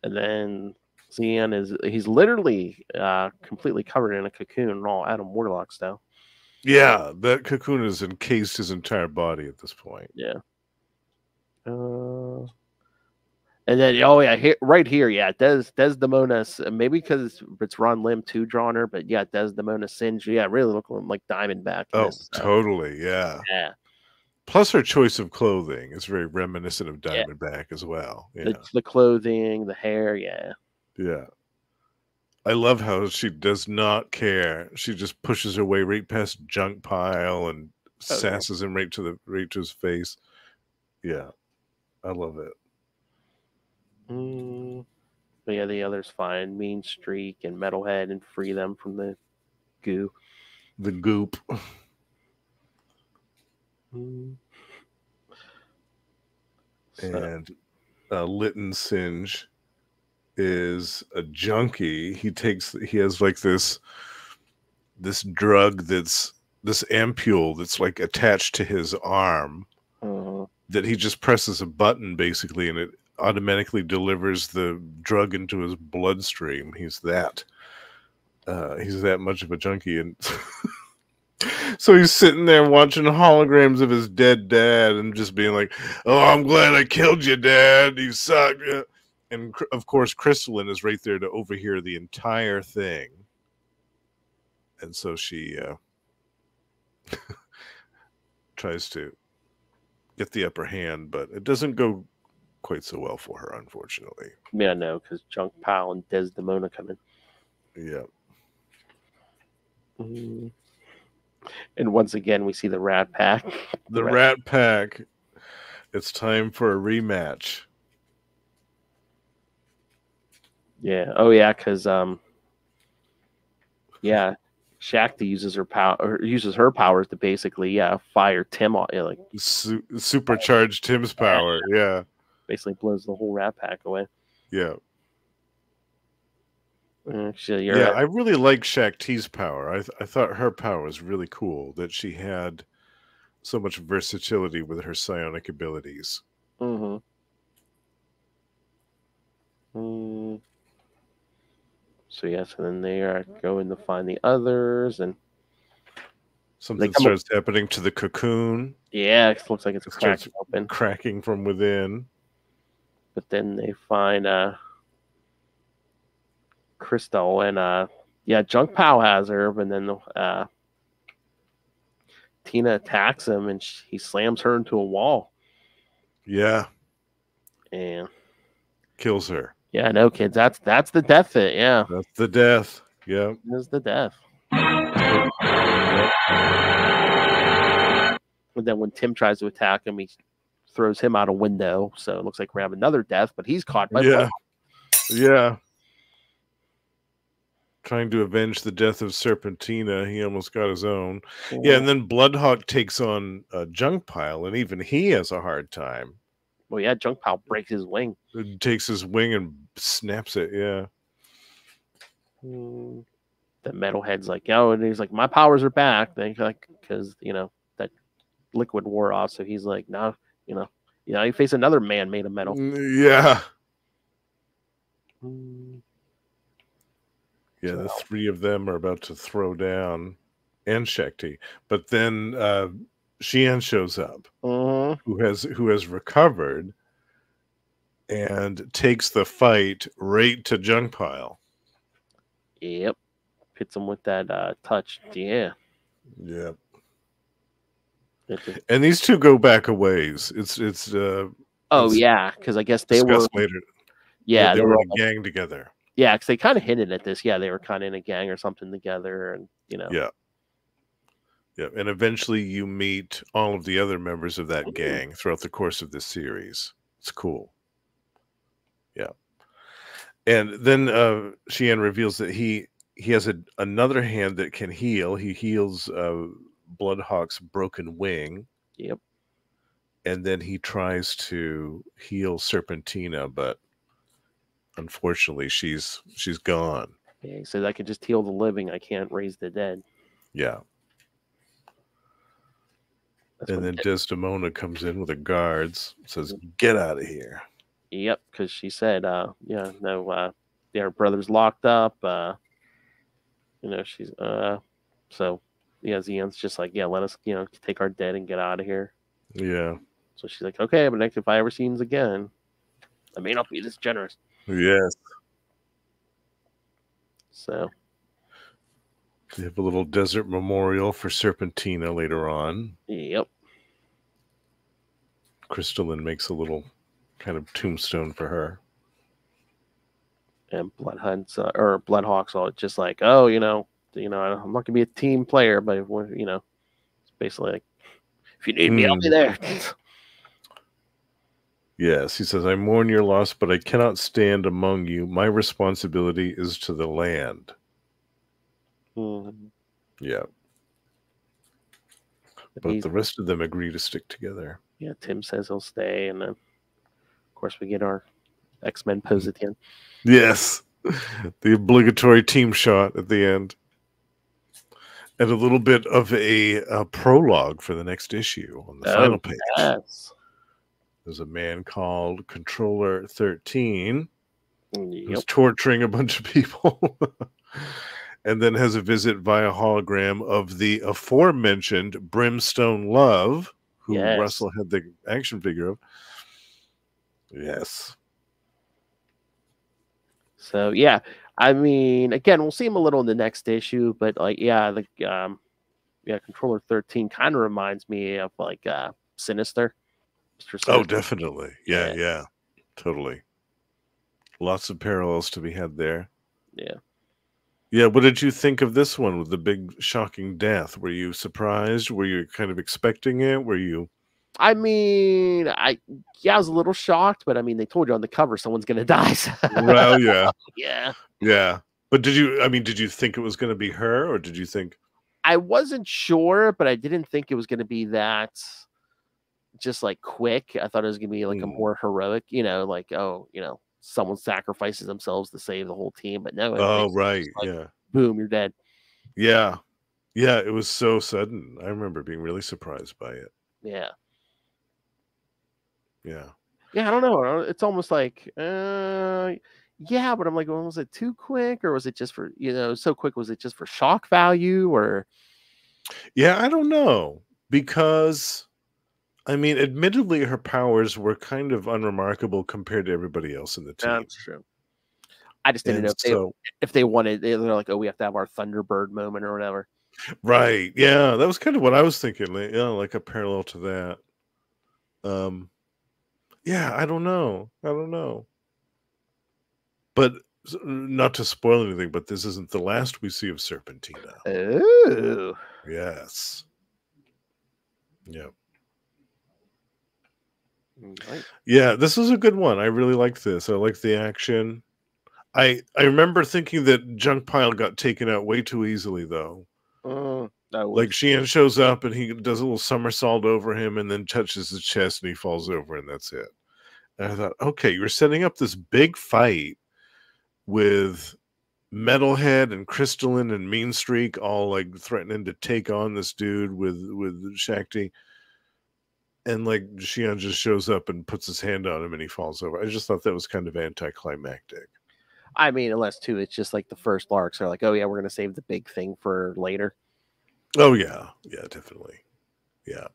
And then he's literally completely covered in a cocoon, all Adam Warlock style. Yeah, that cocoon has encased his entire body at this point. Yeah. And then, oh yeah, right here, yeah, Desdemona, maybe because it's Ron Lim too drawn her, but yeah, Desdemona Singe, yeah, really looking like Diamondback. Oh, totally, yeah. Yeah. Plus, her choice of clothing is very reminiscent of Diamondback as well. Yeah. The clothing, the hair, yeah. Yeah. I love how she does not care. She just pushes her way right past junk pile and sasses him right to his face. Yeah. I love it. But yeah, the others find Mean Streak and Metalhead and free them from the goo. The goop. And Lytton Singe is a junkie. He has like this drug this ampule that's like attached to his arm that he just presses a button basically, and it automatically delivers the drug into his bloodstream. He's that much of a junkie. And so he's sitting there watching holograms of his dead dad and just being like, oh, I'm glad I killed you, Dad. You suck. And of course, Crystalline is right there to overhear the entire thing. And so she tries to get the upper hand, but it doesn't go quite so well for her, unfortunately. Yeah, no, because Junk Pal and Desdemona come in. Yeah. And once again, we see the Rat Pack. The Rat Pack. It's time for a rematch. Yeah. Oh, yeah, because yeah, Shakti uses her powers to basically fire Tim off, like supercharge Tim's power. Yeah. Basically blows the whole Rat Pack away. Yeah. Actually, I really like Shakti's power. I thought her power was really cool, that she had so much versatility with her psionic abilities. So yes, and then they are going to find the others, and something starts happening to the cocoon. Yeah, it looks like it's cracking open, cracking from within. But then they find Crystal, and Junk Pal has her, and then Tina attacks him, and he slams her into a wall. Yeah, and kills her. Yeah, no, kids, that's the death fit. Yeah, that's the death. Yeah, that's the death. And then when Tim tries to attack him, he throws him out a window. So it looks like we have another death, but he's caught by Yeah. Trying to avenge the death of Serpentina. He almost got his own. Yeah, and then Bloodhawk takes on Junk Pile, and even he has a hard time. Well, yeah, Junk Pile breaks his wing. It takes his wing and snaps it. Yeah. The Metalhead's like, oh, and he's like, my powers are back. They like, because that liquid wore off. So he's like, now you face another man made of metal. Yeah. Yeah, So, the three of them are about to throw down and Shakti, but then Xian shows up, who has recovered and takes the fight right to Junk Pile. Yep, hits him with that touch. Yeah. Yep. And these two go back a ways. It's oh yeah, because I guess they were later. Yeah, they were in a gang together. Yeah, because they kind of hinted at this. Yeah, they were kind of in a gang or something together, and Yeah. Yeah, and eventually you meet all of the other members of that gang throughout the course of this series. It's cool. Yeah. And then Xian reveals that he has another hand that can heal. He heals Bloodhawk's broken wing. Yep. And then he tries to heal Serpentina, but unfortunately she's gone. Yeah, he says I can just heal the living. I can't raise the dead. Yeah. And then Desdemona comes in with the guards, says, "Get out of here." Yep, because she said, their brother's locked up. She's so yeah, Xian's just like, yeah, let us, take our dead and get out of here. Yeah. So she's like, okay, but next if I ever see him again, I may not be this generous. Yes. So they have a little desert memorial for Serpentina later on. Yep. Crystalline makes a little kind of tombstone for her. And Bloodhawks all just like, oh, I'm not gonna be a team player, but it's basically like, if you need me, I'll be there. Yes, he says, I mourn your loss, but I cannot stand among you. My responsibility is to the land. Yeah. But the rest of them agree to stick together. Yeah, Tim says he'll stay, and then, of course, we get our X-Men pose at the end. Yes. The obligatory team shot at the end. And a little bit of a prologue for the next issue on the final page. Yes. There's a man called Controller 13 Yep. who's torturing a bunch of people. And then has a visit via hologram of the aforementioned Brimstone Love, who Russell had the action figure of. Yes. So, yeah. I mean, again, we'll see him a little in the next issue, but Controller 13 kind of reminds me of Sinister. Oh, definitely. Yeah. Totally. Lots of parallels to be had there. Yeah. Yeah, what did you think of this one with the big shocking death? Were you surprised? Were you kind of expecting it? Were you? I mean, I was a little shocked, but I mean, they told you on the cover someone's going to die. So. Well, yeah. Yeah. But did you think it was going to be her, or did you think? I wasn't sure, but I didn't think it was going to be that just quick. I thought it was going to be a more heroic, someone sacrifices themselves to save the whole team, but no. Oh, right. Yeah. Boom, you're dead. Yeah. Yeah. It was so sudden. I remember being really surprised by it. Yeah. Yeah. Yeah. I don't know. It's almost like, but I'm like, well, was it too quick, or was it just for, so quick? Was it just for shock value, or? Yeah. I don't know, because I mean, admittedly, her powers were kind of unremarkable compared to everybody else in the team. That's true. I just didn't know if they wanted. They're like, oh, we have to have our Thunderbird moment or whatever. Right. Yeah, that was kind of what I was thinking. Like a parallel to that. Yeah, I don't know. But not to spoil anything, but this isn't the last we see of Serpentina. Oh. Yes. Yeah. Right. Yeah, this is a good one. I really liked this. I liked the action. I remember thinking that Junk Pile got taken out way too easily, though. Like Xian shows up and he does a little somersault over him and then touches his chest and he falls over, and that's it. And I thought, okay, you're setting up this big fight with Metalhead and Crystalline and Mean Streak all like threatening to take on this dude with Shakti. And like Xian just shows up and puts his hand on him and he falls over. I just thought that was kind of anticlimactic. I mean, unless too, it's just like the first arcs are like, oh yeah, we're gonna save the big thing for later. Oh yeah, yeah, definitely, yeah.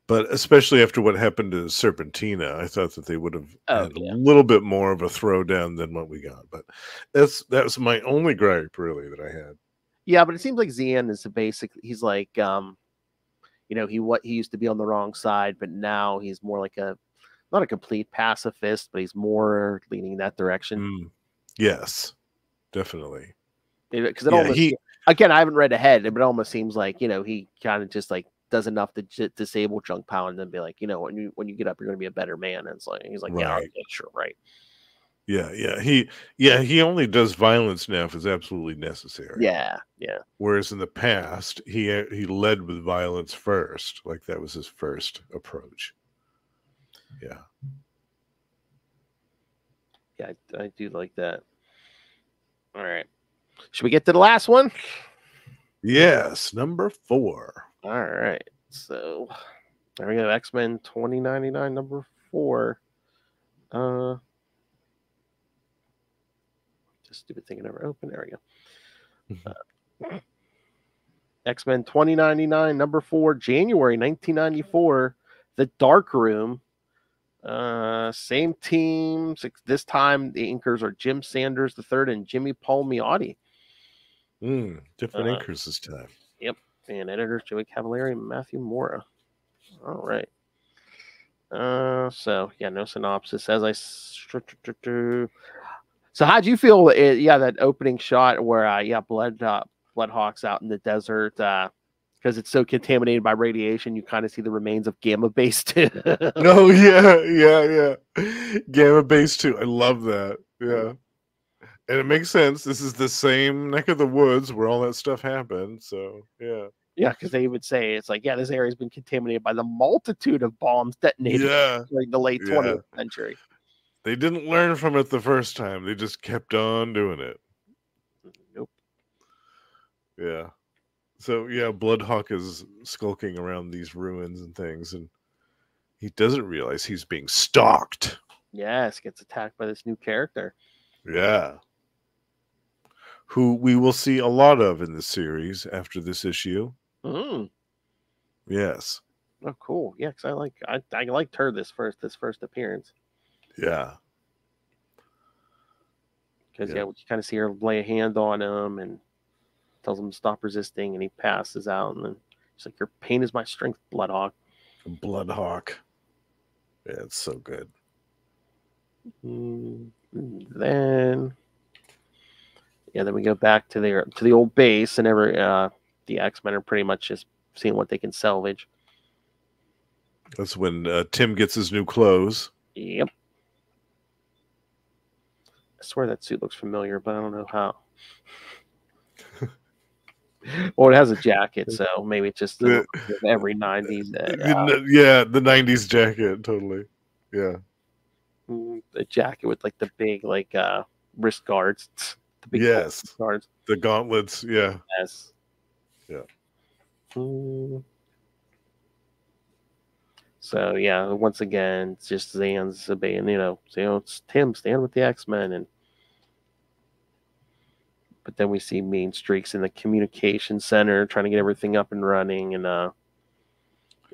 But especially after what happened to Serpentina, I thought that they would have had a little bit more of a throwdown than what we got. But that's my only gripe really that I had. Yeah, but it seems like Xian is basically he's like you know, he used to be on the wrong side, but now he's more like not a complete pacifist, but he's more leaning that direction. Yes, definitely. Because again, I haven't read ahead, but it almost seems like, you know, he kind of just like does enough to disable Junk Power and then be like, you know, when you get up, you're going to be a better man. And it's like he's like, yeah, okay, sure, right. Yeah. He only does violence now if it's absolutely necessary. Yeah. Whereas in the past, he led with violence first, like that was his first approach. Yeah. Yeah, I do like that. All right. Should we get to the last one? Yes, number 4. All right. So there we go. X-Men 2099, number 4. Just stupid thing never opened. There we go. X-Men 2099, number 4, January 1994. The Dark Room. Same team. This time the inkers are Jim Sanders III and Jimmy Palmiotti. Different inkers this time. Yep. And editors Joey Cavalieri and Matthew Mora. All right. So yeah, no synopsis. So how'd you feel? That opening shot where Bloodhawk's out in the desert because it's so contaminated by radiation, you kind of see the remains of Gamma Base 2. Oh yeah. Gamma Base 2. I love that. Yeah. And it makes sense. This is the same neck of the woods where all that stuff happened. So yeah. Yeah, because they would say it's like, this area's been contaminated by the multitude of bombs detonated during the late 20th century. They didn't learn from it the first time. They just kept on doing it. Nope. Yeah. So yeah, Bloodhawk is skulking around these ruins and things, and he doesn't realize he's being stalked. Yes, gets attacked by this new character. Yeah. Who we will see a lot of in this series after this issue. Yes. Oh, cool. Yeah, because I liked her this first appearance. Yeah. Because we kind of see her lay a hand on him and tells him to stop resisting, and he passes out, and then she's like, "Your pain is my strength, Bloodhawk." Bloodhawk. Yeah, it's so good. Then we go back to the old base, and the X-Men are pretty much just seeing what they can salvage. That's when Tim gets his new clothes. Yep. I swear that suit looks familiar, but I don't know how. Well, it has a jacket, so maybe it's just every 90s. The 90s jacket, totally. Yeah. The jacket with like the big wrist guards. The big guards. The gauntlets, yeah. Yes. Yeah. So yeah, once again, it's just Zan's obeying, it's Tim, stand with the X-Men, but then we see Mean Streaks in the communication center trying to get everything up and running, and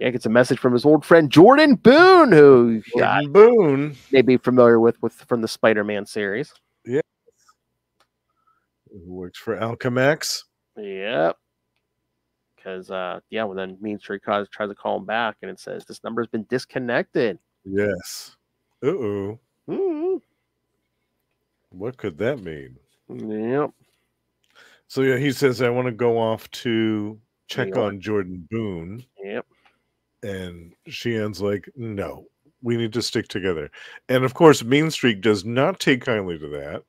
gets a message from his old friend Jordan Boone, who Boone may be familiar with from the Spider-Man series. Yeah. Who works for Alchemax. Yep. Because when then Mean Streak tries to call him back, and it says this number has been disconnected. Yes. What could that mean? Yep. So yeah, he says, I want to go off to check on Jordan Boone. Yep. And Xian's like, no, we need to stick together. And of course, Mean Streak does not take kindly to that.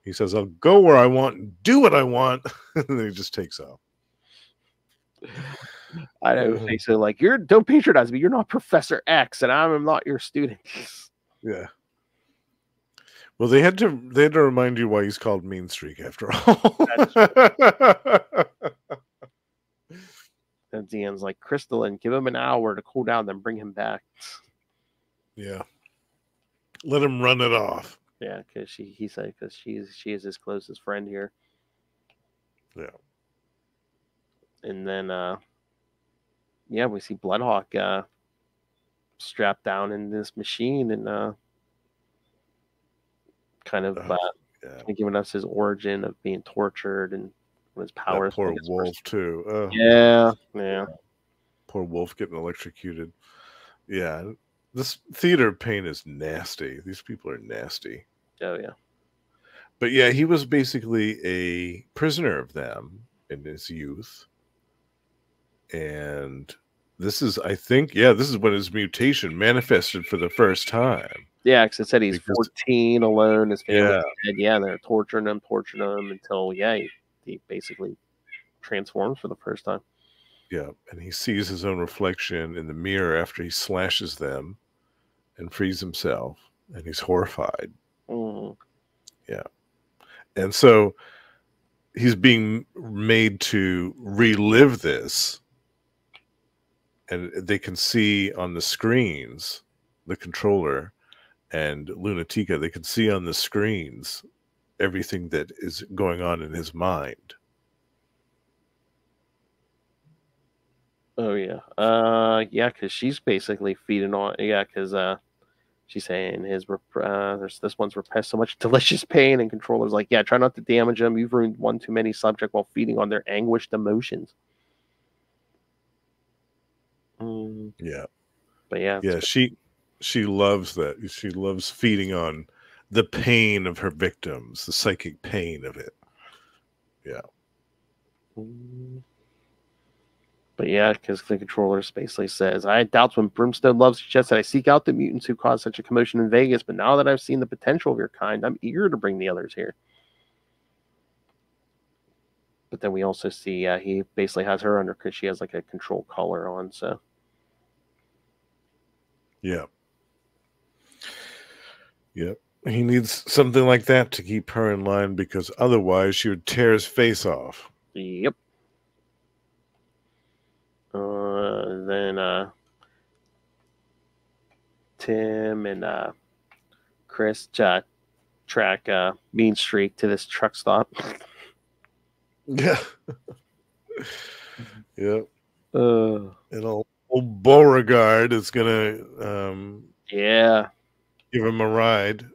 He says, I'll go where I want and do what I want. And then he just takes off. I know. Basically, like, don't patronize me. You're not Professor X, and I'm not your student. Yeah. Well, they had to remind you why he's called Mean Streak after all. And Deanne's like, Crystalline, give him an hour to cool down, then bring him back. Yeah. Let him run it off. Yeah, because he said because she is his closest friend here. Yeah. And then yeah, we see Bloodhawk strapped down in this machine and kind of giving us his origin of being tortured and his powers. That poor Wolf too. Oh. Yeah. Poor Wolf getting electrocuted. Yeah. This theater pain is nasty. These people are nasty. Oh, yeah. But yeah, he was basically a prisoner of them in his youth. And this is, I think, this is when his mutation manifested for the first time. Yeah, because it said he's 14, alone, his family dead. Yeah, they're torturing him until, he basically transforms for the first time. Yeah, and he sees his own reflection in the mirror after he slashes them and frees himself, and he's horrified. Yeah. And so he's being made to relive this, and they can see on the screens, the controller and Lunatica, they can see on the screens everything that is going on in his mind. Oh, yeah. Because she's basically feeding on, because she's saying this one's repressed so much delicious pain, and Controller's like, try not to damage them. You've ruined one too many subject while feeding on their anguished emotions. Yeah. But yeah. Yeah, she loves that. She loves feeding on the pain of her victims, the psychic pain of it. Yeah. But yeah, because the Controller basically says, I had doubts when Brimstone loves suggests that I seek out the mutants who caused such a commotion in Vegas, but now that I've seen the potential of your kind, I'm eager to bring the others here. But then we also see he basically has her under because she has like a control collar on, so. Yeah. Yep. He needs something like that to keep her in line, because otherwise she would tear his face off. Yep. Then Tim and Chris track Mean Streak to this truck stop. Yeah. Yep. And old Beauregard is gonna give him a ride.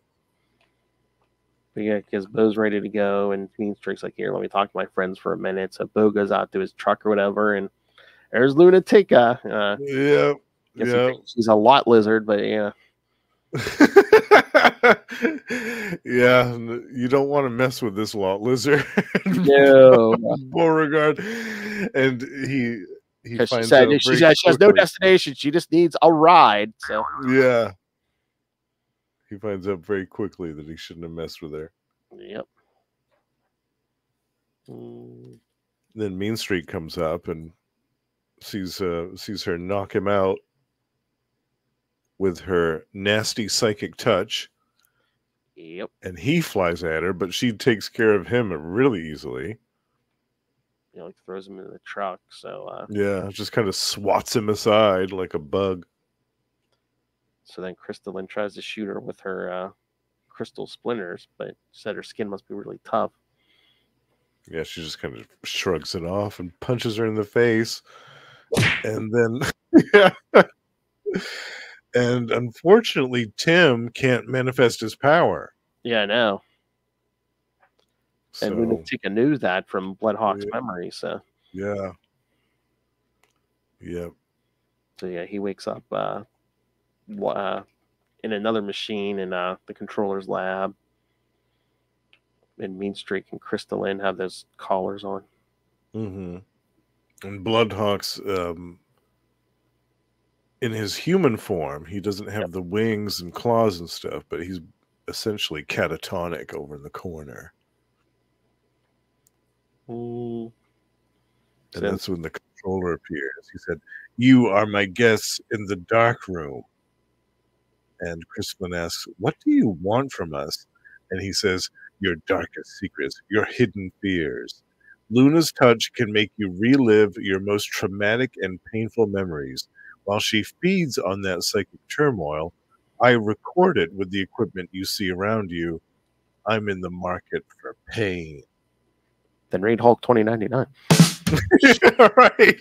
But yeah, because Bo's ready to go, and Mean Streak's like, here, let me talk to my friends for a minute. So Bo goes out to his truck or whatever, and there's Lunatica. She's a lot lizard, but yeah. Yeah, you don't want to mess with this lot lizard. No. Beauregard. And he finds she out she has no destination. She just needs a ride. So yeah. He finds out very quickly that he shouldn't have messed with her. Yep. Then Mean Streak comes up and sees her knock him out with her nasty psychic touch. Yep. And he flies at her, but she takes care of him really easily. Like throws him in the truck. So just kind of swats him aside like a bug. So then Crystalline tries to shoot her with her crystal splinters, but said her skin must be really tough. Yeah, she just kind of shrugs it off and punches her in the face. And then and unfortunately Tim can't manifest his power. Yeah, I know. And Lunatica knew that from Bloodhawk's memory, so yeah. So yeah, he wakes up in another machine in the Controller's lab. And Mean Streak and Crystalline have those collars on. And Bloodhawk's in his human form, he doesn't have the wings and claws and stuff, but he's essentially catatonic over in the corner. And that's when the controller appears. He said, "You are my guests in the dark room." And Crispin asks, "What do you want from us?" And he says, "Your darkest secrets, your hidden fears. Luna's touch can make you relive your most traumatic and painful memories. While she feeds on that psychic turmoil, I record it with the equipment you see around you. I'm in the market for pain." Then read Hulk 2099. Right.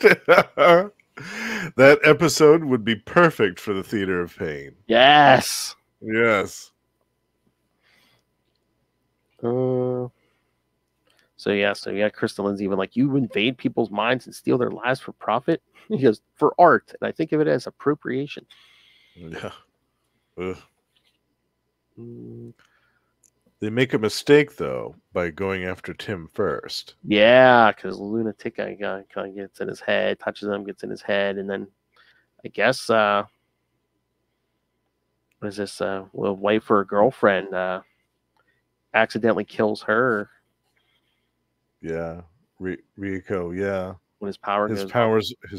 That episode would be perfect for the Theater of Pain. Yes. Yes. So Crystalline's even like, you invade people's minds and steal their lives for profit? He goes, for art. And I think of it as appropriation. Yeah. Ugh. Mm, They make a mistake, though, by going after Tim first. yeah, because Lunatic kind of gets in his head, touches him, gets in his head, and then I guess what is this? Wife or girlfriend accidentally kills her Yeah. Rieko, yeah. when his power His goes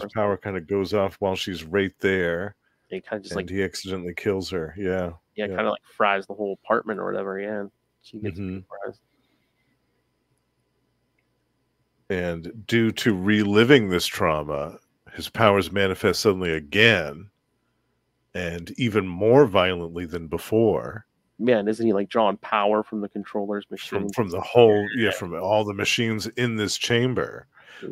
off. power kind of goes off while she's right there. He kind of just and he accidentally kills her. Yeah. kind of like fries the whole apartment or whatever. Yeah, and she gets Mhm. surprised. And due to reliving this trauma, his powers manifest suddenly again, and even more violently than before. Yeah, and isn't he like drawing power from the controller's machine? From the whole, from all the machines in this chamber.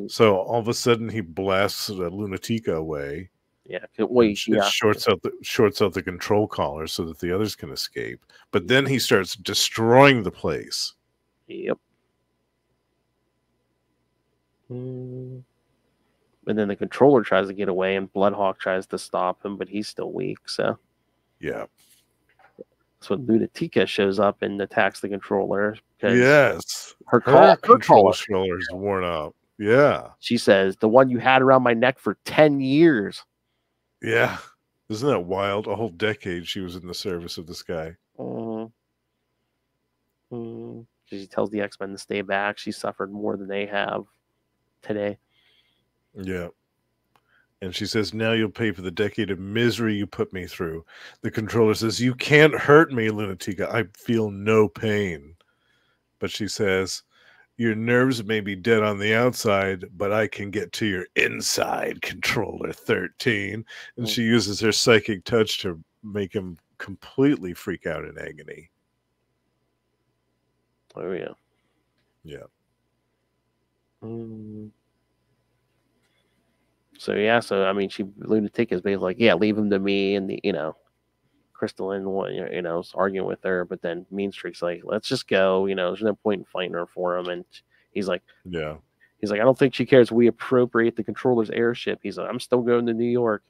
So all of a sudden he blasts Lunatica away. Yeah, it shorts out the control collar so that the others can escape. But then he starts destroying the place. Yep. And then the controller tries to get away, and Bloodhawk tries to stop him, but he's still weak. So yeah. So Lunatica shows up and attacks the controller. Yes. Her controller is worn out. Yeah. She says, the one you had around my neck for 10 years. Yeah. Isn't that wild? A whole decade she was in the service of this guy. She tells the X-Men to stay back. She suffered more than they have today. Yeah. And she says, now you'll pay for the decade of misery you put me through. The controller says, you can't hurt me, Lunatica. I feel no pain. But she says, your nerves may be dead on the outside, but I can get to your inside, Controller 13. And she uses her psychic touch to make him completely freak out in agony. Oh, yeah. Yeah. So I mean, Lunatic is basically like, yeah, leave him to me, and Crystalline, is arguing with her, but then Mean Streak's like, let's just go, there's no point in fighting her for him, and he's like, I don't think she cares. We appropriate the controller's airship. He's like, I'm still going to New York.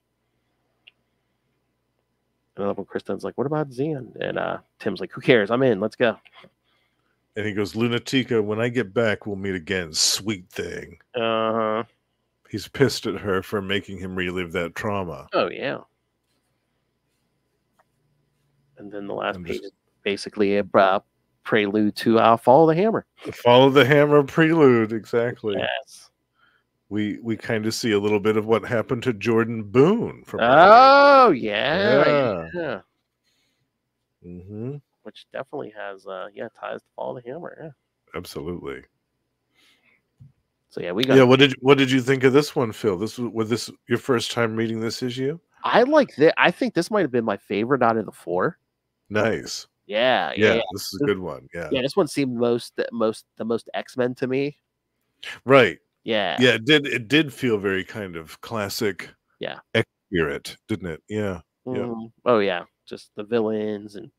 And then Crystalline's like, what about Xeon? And Tim's like, who cares? I'm in. Let's go. And he goes, Lunatica, when I get back, we'll meet again. Sweet thing. Uh-huh. He's pissed at her for making him relive that trauma. Oh, yeah. And then the last page is basically a prelude to Follow the Hammer. Follow the Hammer prelude, exactly. Yes. We kind of see a little bit of what happened to Jordan Boone. From yeah. Mm-hmm. Which definitely has ties to Follow the Hammer. Yeah. Absolutely. So yeah, we got. Yeah, what did you think of this one, Phil? Was this your first time reading this issue? I like that. I think this might have been my favorite out of the four. Nice. Yeah. This is a good one. Yeah. Yeah, this one seemed the most X-Men to me. Right. Yeah. Yeah, it did feel very kind of classic. Yeah. Accurate, didn't it? Yeah. Yeah. Oh yeah, just the villains and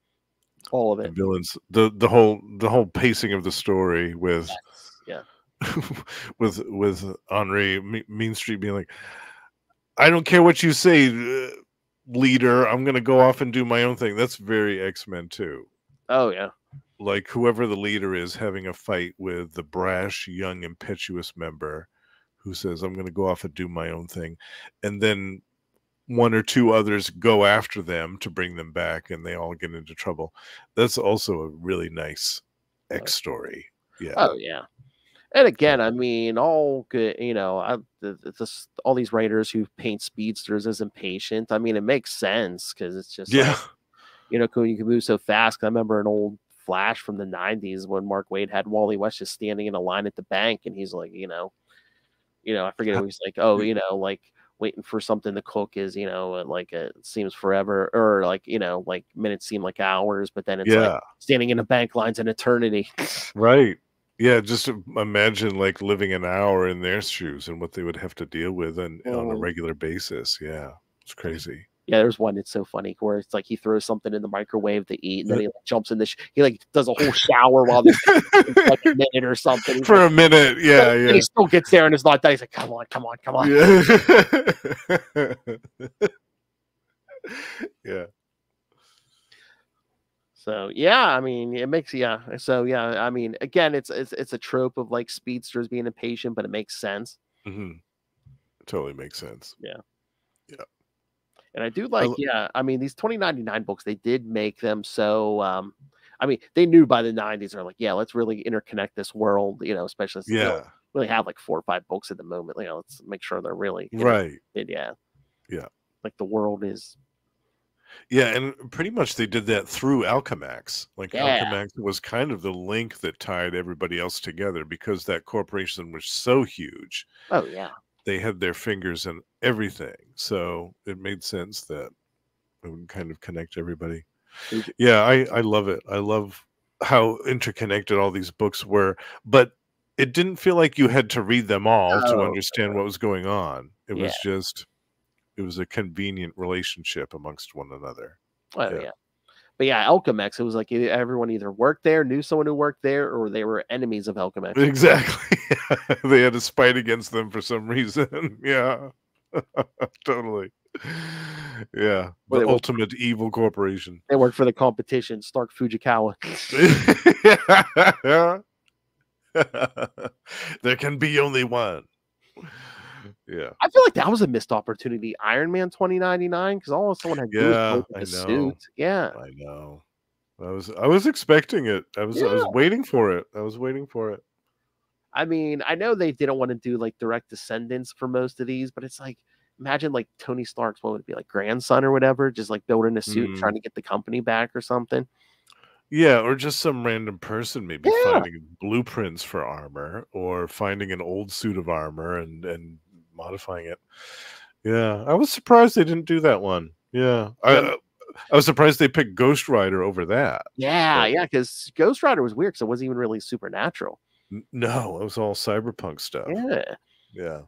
all of it. The villains, the whole pacing of the story with with Henri Mean Street being like, I don't care what you say, leader. I'm going to go off and do my own thing. That's very X-Men too. Oh yeah. Like whoever the leader is having a fight with the brash, young, impetuous member who says, I'm going to go off and do my own thing. And then one or two others go after them to bring them back and they all get into trouble. That's also a really nice X story. Yeah. Oh yeah. And again, I mean, all good, it's just all these writers who paint speedsters as impatient. I mean, it makes sense because it's just Yeah. like, you can move so fast. I remember an old Flash from the 90s when Mark Waid had Wally West just standing in a line at the bank, and he's like, I forget, it was like, oh, like waiting for something to cook is, like it seems forever, or like, like minutes seem like hours, but then it's like standing in a bank line's an eternity. Right. Yeah, just imagine like living an hour in their shoes and what they would have to deal with on a regular basis. Yeah, it's crazy. Yeah, there's one. It's so funny where it's like he throws something in the microwave to eat, and then he like, jumps in he like does a whole shower while this like a minute or something. He's For like, a minute, yeah. And he still gets there and it's not done. He's like, come on. Yeah. Yeah. So yeah, I mean, it makes So yeah, I mean, again, it's a trope of like speedsters being impatient, but it makes sense. Mm-hmm. Totally makes sense. Yeah. Yeah. And I do like, I mean, these 2099 books, they did make them so, I mean, they knew by the 90s, they're like, yeah, let's really interconnect this world, especially since they don't really have like 4 or 5 books at the moment. Let's make sure they're really right. Yeah. Like the world is. Yeah, and pretty much they did that through Alchemax. Like Alchemax was kind of the link that tied everybody else together because that corporation was so huge. Oh, yeah. They had their fingers in everything. So it made sense that it would kind of connect everybody. Yeah, I love it. I love how interconnected all these books were. But it didn't feel like you had to read them all to understand what was going on. It was just, it was a convenient relationship amongst one another. Oh, yeah. But yeah, Alchemax, it was like everyone either worked there, knew someone who worked there, or they were enemies of Alchemax. Exactly. They had to spite against them for some reason. Yeah. Totally. Yeah. The ultimate evil corporation. They worked for the competition, Stark Fujikawa. There can be only one. Yeah. I feel like that was a missed opportunity. Iron Man 2099, because all someone had to do was go with the suit. Yeah. I know. I was expecting it. I was waiting for it. I was waiting for it. I mean, I know they didn't want to do like direct descendants for most of these, but it's like, imagine like Tony Stark's, what would it be, like grandson or whatever, just like building a suit, trying to get the company back or something. Yeah, or just some random person maybe finding blueprints for armor or finding an old suit of armor and modifying it. Yeah, I was surprised they didn't do that one. Yeah, I was surprised they picked Ghost Rider over that. Yeah, because Ghost Rider was weird because it wasn't even really supernatural. No, it was all cyberpunk stuff. Yeah.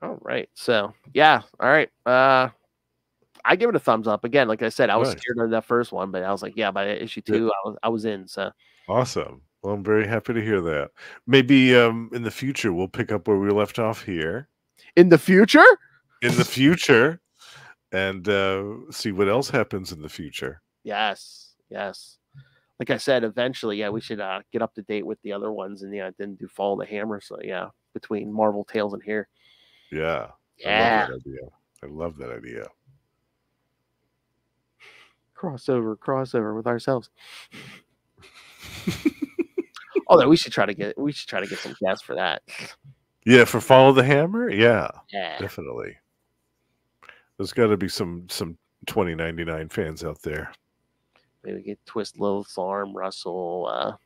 All right. So yeah. All right. I give it a thumbs up. Again, like I said, I was scared of that first one, but I was like, yeah, by issue 2, I was in. So awesome. Well, I'm very happy to hear that. Maybe in the future we'll pick up where we left off here. In the future? In the future, and see what else happens in the future. Yes. Like I said, eventually, we should get up to date with the other ones, and didn't do Follow the Hammer. So between Marvel Tales and here. Yeah. I love that idea. Crossover with ourselves. Although we should try to get some guests for that. Yeah, for Follow the Hammer? Yeah. Definitely. There's got to be some 2099 fans out there. Maybe get Twist Lilith's arm, Russell.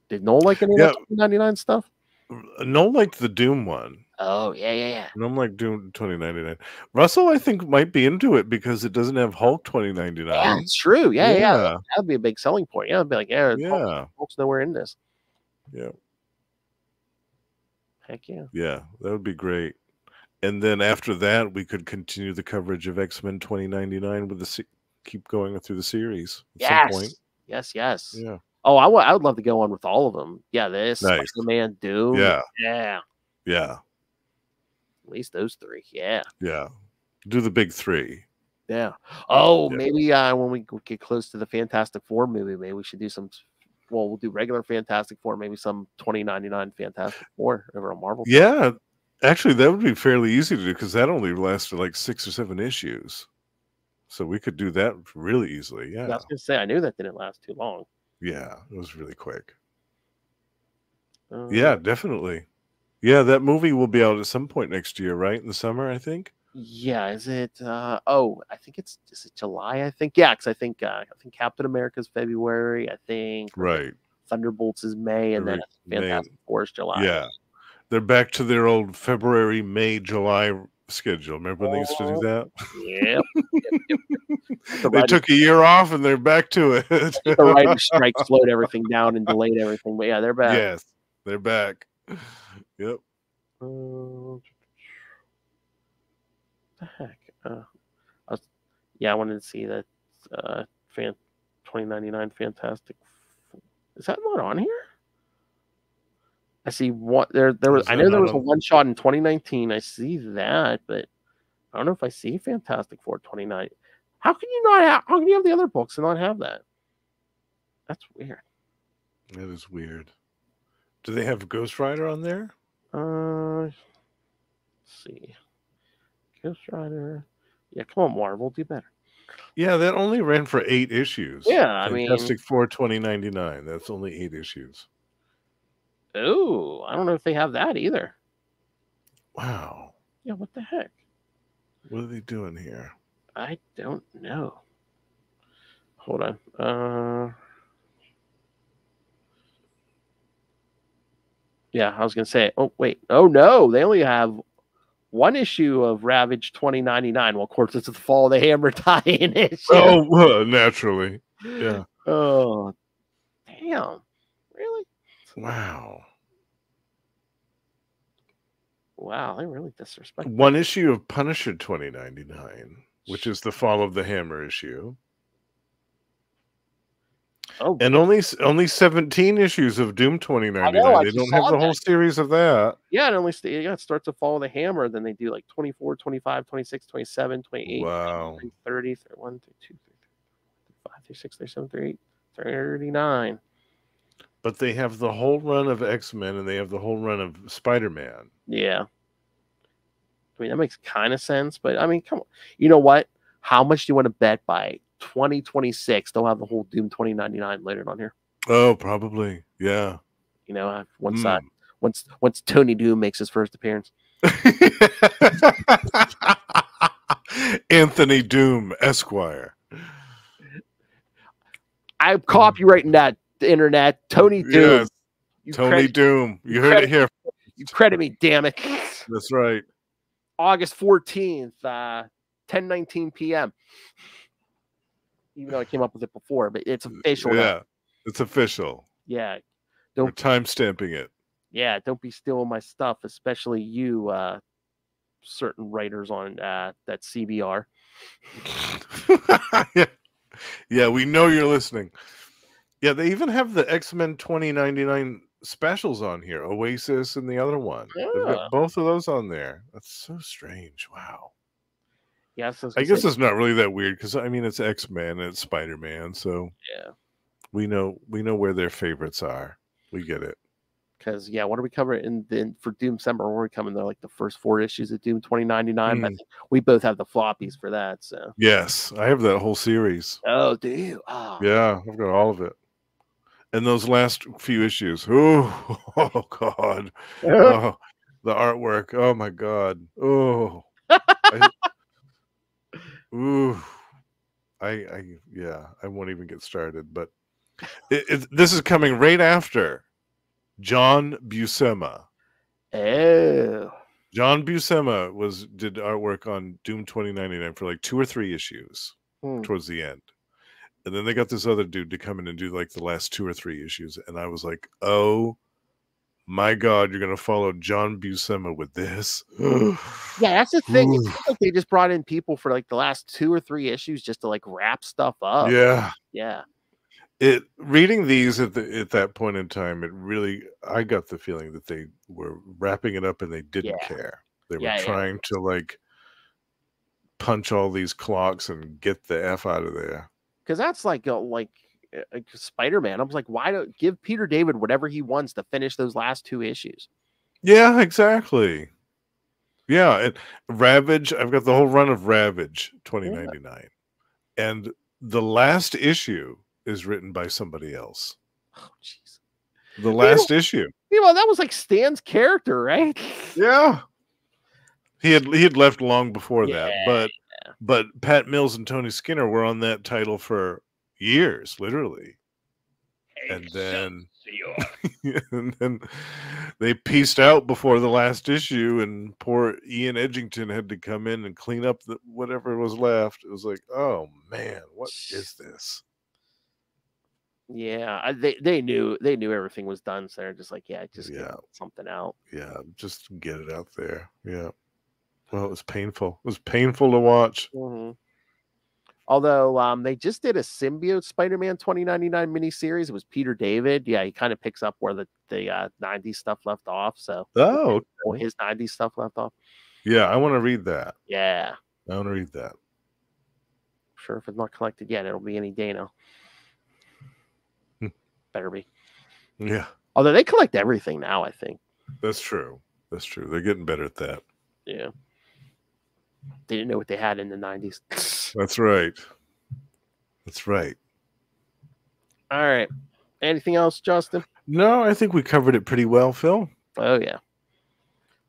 Did Noel like any of that 2099 stuff? Noel liked the Doom one. Oh, yeah. Noel liked Doom 2099. Russell, I think, might be into it because it doesn't have Hulk 2099. Yeah, it's true. Yeah. That'd be a big selling point. Yeah, it'd be like, Hulk's nowhere in this. Yeah. Heck yeah. Yeah, that would be great. And then after that, we could continue the coverage of X-Men 2099 with keep going through the series at some point. Yes. Yeah. Oh, I would love to go on with all of them. Yeah, this Spider-Man, Doom. Yeah. At least those 3. Yeah. Do the big 3. Yeah. Oh, maybe when we get close to the Fantastic Four movie, maybe we should do some. Well, we'll do regular Fantastic Four, maybe some 2099 Fantastic Four over on Marvel. Yeah. Actually, that would be fairly easy to do because that only lasted like 6 or 7 issues. So we could do that really easily. I Yeah. was gonna say I knew that didn't last too long. Yeah. It was really quick. Uh, Yeah, definitely. Yeah, that movie will be out at some point next year, right? In the summer, I think. Yeah, is it? Oh, I think is it July? I think because I think Captain America's February. I think Right. Thunderbolts is May, and then Fantastic Four is July. Yeah, they're back to their old February, May, July schedule. Remember when they used to do that? Yep. They took a year off and they're back to it. The writer's strike slowed everything down and delayed everything, but yeah, they're back. Yes, they're back. Yep. What the heck? I wanted to see that 2099 Fantastic. Is that not on here? I see what there was. I know there was a one shot in 2019. I see that, but I don't know if I see Fantastic Four 29. How can you not have? How can you have the other books and not have that? That's weird. That is weird. Do they have Ghost Rider on there? Let's see. Ghost Rider. Yeah, come on, Marvel, do better. Yeah, that only ran for 8 issues. Yeah, Fantastic Four 2099. That's only 8 issues. Oh, I don't know if they have that either. Wow. Yeah, what the heck? What are they doing here? I don't know. Hold on. Yeah, I was gonna say. Oh wait. Oh no, they only have one issue of Ravage 2099. Well, of course, it's the Fall of the Hammer tie-in issue. Oh, well, naturally. Yeah. Oh, damn. Really? Wow. Wow, they really disrespect. One issue of Punisher 2099, which is the Fall of the Hammer issue. Oh, and only 17 issues of Doom 2099. They don't have the whole series of that. Yeah, it starts to Fall of the Hammer. Then they do like 24, 25, 26, 27, 28, wow. 30, 31, 32, 35, 36, 37, 38, 39. But they have the whole run of X-Men and they have the whole run of Spider-Man. Yeah. I mean, that makes kind of sense, but I mean, come on. You know what? How much do you want to bet by 2026 they'll have the whole Doom 2099 later on here? Oh, probably. Yeah. You know, once Tony Doom makes his first appearance. Anthony Doom, Esquire. I'm copyrighting that, the internet. Tony Doom. Yes. Tony Doom. You heard it here. You credit me, damn it. That's right. August 14th, 10:19 p.m. Even though I came up with it before, but it's official. Yeah, now. It's official. Yeah. We're time stamping it. Yeah, don't be stealing my stuff, especially you, certain writers on that CBR. Yeah, we know you're listening. Yeah, they even have the X-Men 2099 specials on here, Oasis and the other one. Yeah. They've got both of those on there. That's so strange. Wow. Yeah, so I guess it's not really that weird because I mean it's X-Men and it's Spider-Man, so yeah, we know where their favorites are. We get it. Because what are we covering for Doom December? We're coming to like the first 4 issues of Doom 2099. I think we both have the floppies for that. So yes, I have that whole series. Oh, do you? Oh. Yeah, I've got all of it. And those last few issues. Oh God. Oh, the artwork. Oh my God. Oh. I won't even get started. But this is coming right after John Buscema. Oh. John Buscema did artwork on Doom 2099 for like 2 or 3 issues towards the end. And then they got this other dude to come in and do like the last 2 or 3 issues. And I was like, oh my God, you're going to follow John Buscema with this? Yeah, that's the thing. It seems like they just brought in people for like the last 2 or 3 issues just to like wrap stuff up. Yeah. Yeah. Reading these at that point in time, I got the feeling that they were wrapping it up and they didn't care. They were trying to like punch all these clocks and get the F out of there. Because that's like Spider-Man. I was like, why don't give Peter David whatever he wants to finish those last 2 issues? Yeah, exactly. Yeah, and Ravage. I've got the whole run of Ravage 2099. And the last issue is written by somebody else. Oh, jeez. The last issue. Well, that was like Stan's character, right? Yeah. He had left long before that, Yeah. but Pat Mills and Tony Skinner were on that title for years, literally. And then and then they pieced out before the last issue, and poor Ian Edgington had to come in and clean up whatever was left. It was like, oh man, what is this? Yeah, they knew everything was done, so they're just like, get something out. Yeah, just get it out there. Yeah. Well, it was painful. It was painful to watch. Mm-hmm. Although they just did a Symbiote Spider-Man 2099 miniseries. It was Peter David. Yeah, he kind of picks up where the 90s stuff left off. So his 90s stuff left off. Yeah, I want to read that. Yeah. I want to read that. Sure, if it's not collected yet, it'll be any day now. Better be. Yeah. Although they collect everything now, I think. That's true. That's true. They're getting better at that. Yeah. They didn't know what they had in the 90s. That's right. That's right. All right. Anything else, Justin? No, I think we covered it pretty well, Phil. Oh, yeah.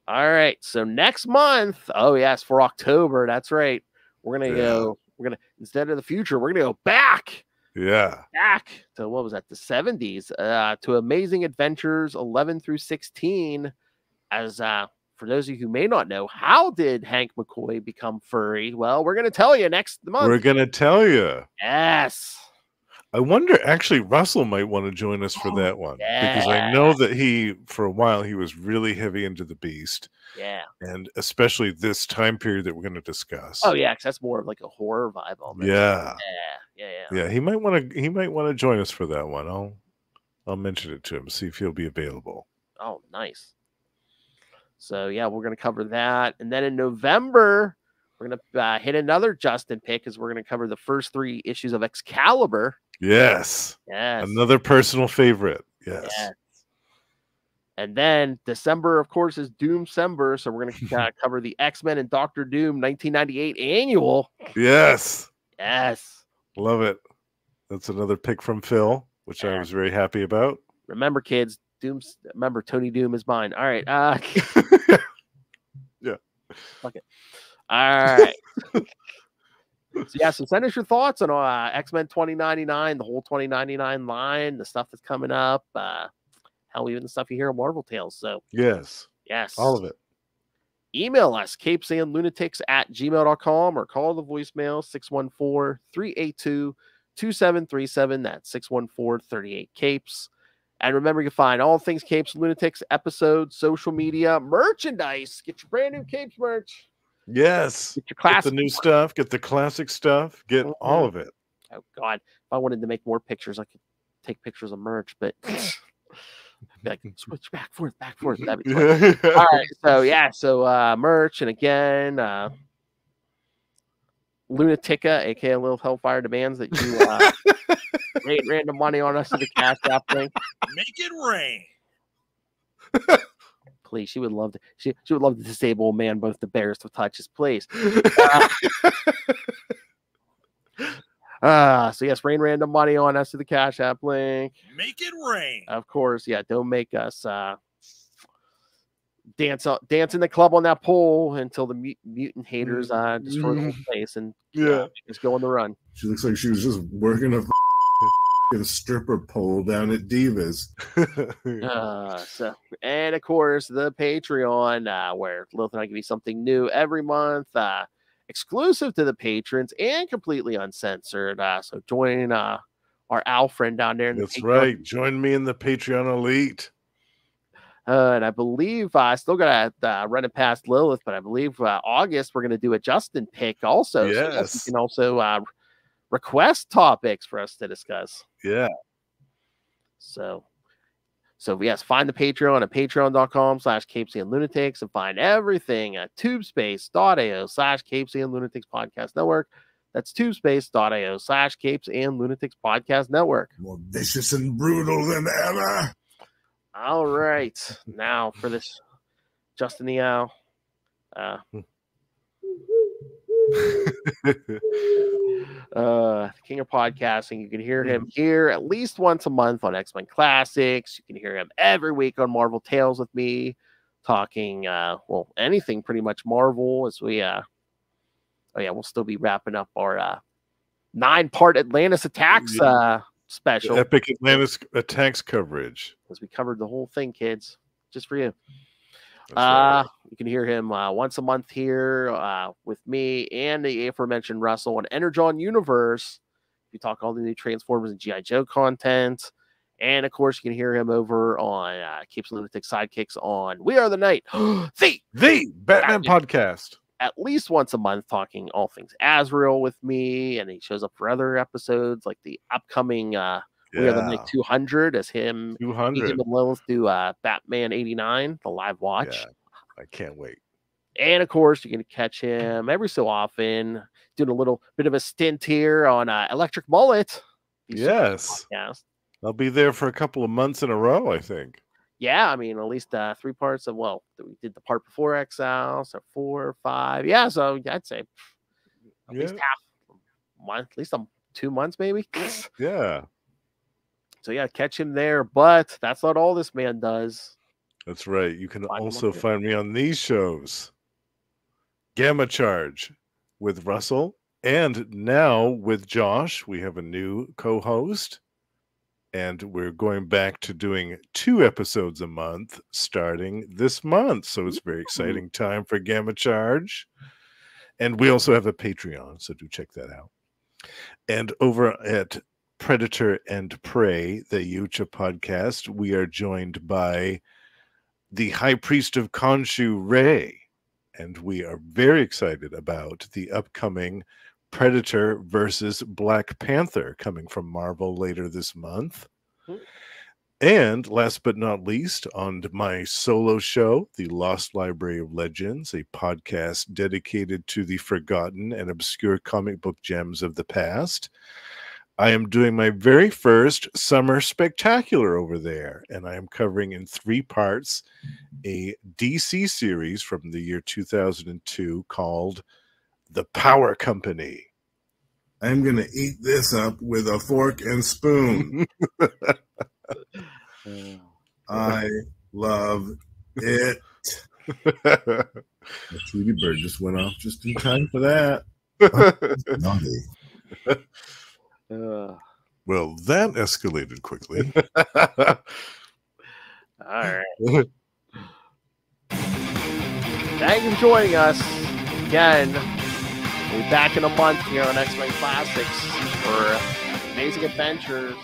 All right. So next month, oh, yes, for October, that's right. We're going to instead of the future, we're going to go back. Yeah. Back to, what was that, the 70s, to Amazing Adventures 11 through 16. As for those of you who may not know, how did Hank McCoy become furry? Well, we're going to tell you next month. We're going to tell you. Yes. I wonder, actually, Russell might want to join us for that one. Yeah. Because I know that for a while, he was really heavy into the Beast. Yeah. And especially this time period that we're going to discuss. Oh, yeah, because that's more of like a horror vibe on this. Yeah. Yeah. He might want to join us for that one. I'll mention it to him, see if he'll be available. Oh, nice. So, yeah, we're going to cover that. And then in November, we're going to hit another Justin pick, because we're going to cover the first 3 issues of Excalibur. Yes. Another personal favorite. Yes. And then December, of course, is Doomcember. So we're going to cover the X-Men and Doctor Doom 1998 annual. Yes. Yes. Love it. That's another pick from Phil, which I was very happy about. Remember, kids, remember, Tony Doom is mine. All right. Yeah. Fuck it. All right. So send us your thoughts on X-Men 2099, the whole 2099 line, the stuff that's coming up, hell, even the stuff you hear on Marvel Tales. So yes, all of it. Email us, CapesandLunatics@gmail.com, or call the voicemail 614-382-2737. That's 614-38-CAPES. And remember, you can find all things Capes and Lunatics, episodes, social media, merchandise. Get your brand new Capes merch. Yes. Get your classic. Get the new stuff. Get the classic stuff. Get all of it. Oh, God. If I wanted to make more pictures, I could take pictures of merch, but be like, switch back, forth. That'd be fun. All right. So, merch. And again, Lunatica, aka Little Hellfire, demands that you rate random money on us to the Cash App link. Make it rain. Please, she would love to. She would love to disable a man both the bears to touch his place. So yes, rain random money on us to the Cash App link. Make it rain. Of course, yeah. Don't make us dance in the club on that pole until the mutant haters destroy the whole place and just go on the run. She looks like she was just working a stripper pole down at Divas. And of course the Patreon, where Lilith and I give you something new every month, exclusive to the patrons and completely uncensored. So join our Al friend down there. That's right. Join me in the Patreon elite. And I believe I still got to run it past Lilith, but I believe August we're going to do a Justin pick also. Yes. So yes, you can also request topics for us to discuss. Yeah. So yes, find the Patreon at patreon.com/CapesandLunatics and find everything at tubespace.ao/CapesandLunatics Podcast Network. That's tubespace.ao/Capes and Lunatics Podcast Network. More vicious and brutal than ever. All right. Now for this Justin the Owl. King of podcasting. You can hear him here at least once a month on X-Men Classics. You can hear him every week on Marvel Tales with me, talking anything pretty much Marvel. As we we'll still be wrapping up our 9-part Atlantis Attacks special, epic Atlantis Attacks coverage, as we covered the whole thing, kids, just for you. Right. You can hear him once a month here with me and the aforementioned Russell on Energon Universe. We talk all the new Transformers and G.I. Joe content. And of course, you can hear him over on Capes and Lunatics Sidekicks on We Are the Night, the Batman podcast. At least once a month, talking all things Azrael with me. And he shows up for other episodes like the upcoming We Are the Night 200 as him. 200. Him and Lilith do Batman 89, the live watch. Yeah, I can't wait. And of course, you're going to catch him every so often doing a little bit of a stint here on Electric Mullet. Yes. I'll be there for a couple of months in a row, I think. Yeah, I mean, at least 3 parts of, we did the part before Exile, so 4 or 5. Yeah, so I'd say at least half a month, at least 2 months, maybe. Yeah. So yeah, catch him there, but that's not all this man does. That's right. You can also find me on these shows. Gamma Charge with Russell, and now with Josh. We have a new co-host, and we're going back to doing 2 episodes a month starting this month. So it's a very exciting time for Gamma Charge. And we also have a Patreon, so do check that out. And over at Predator and Prey, the Yucha podcast, we are joined by the High Priest of Khonshu, Ray, and we are very excited about the upcoming Predator versus Black Panther coming from Marvel later this month. And last but not least, on my solo show, The Lost Library of Legends, a podcast dedicated to the forgotten and obscure comic book gems of the past, I am doing my very first summer spectacular over there, and I am covering in 3 parts a DC series from the year 2002 called The Power Company. I'm going to eat this up with a fork and spoon. I love it. The Tweety Bird just went off just in time for that. Naughty. Well, that escalated quickly. All right. Thank you for joining us again. We'll be back in a month here on X-Men Classics for amazing adventures.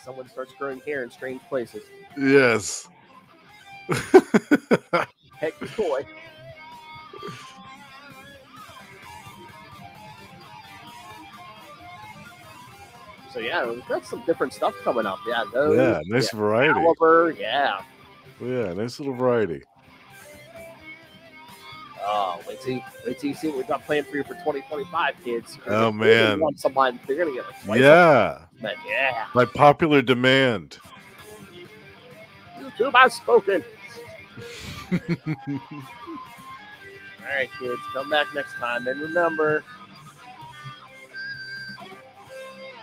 Someone starts growing hair in strange places. Yes. Heck, the toy. So yeah, we've got some different stuff coming up. Yeah, those. Nice variety. Caliber, yeah. Yeah, nice little variety. Oh, wait till you see what we got planned for you for 2025, kids. Oh man, once a month, they're gonna get like yeah. By popular demand. YouTube has spoken. All right, kids, come back next time, and remember,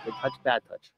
good touch, bad touch.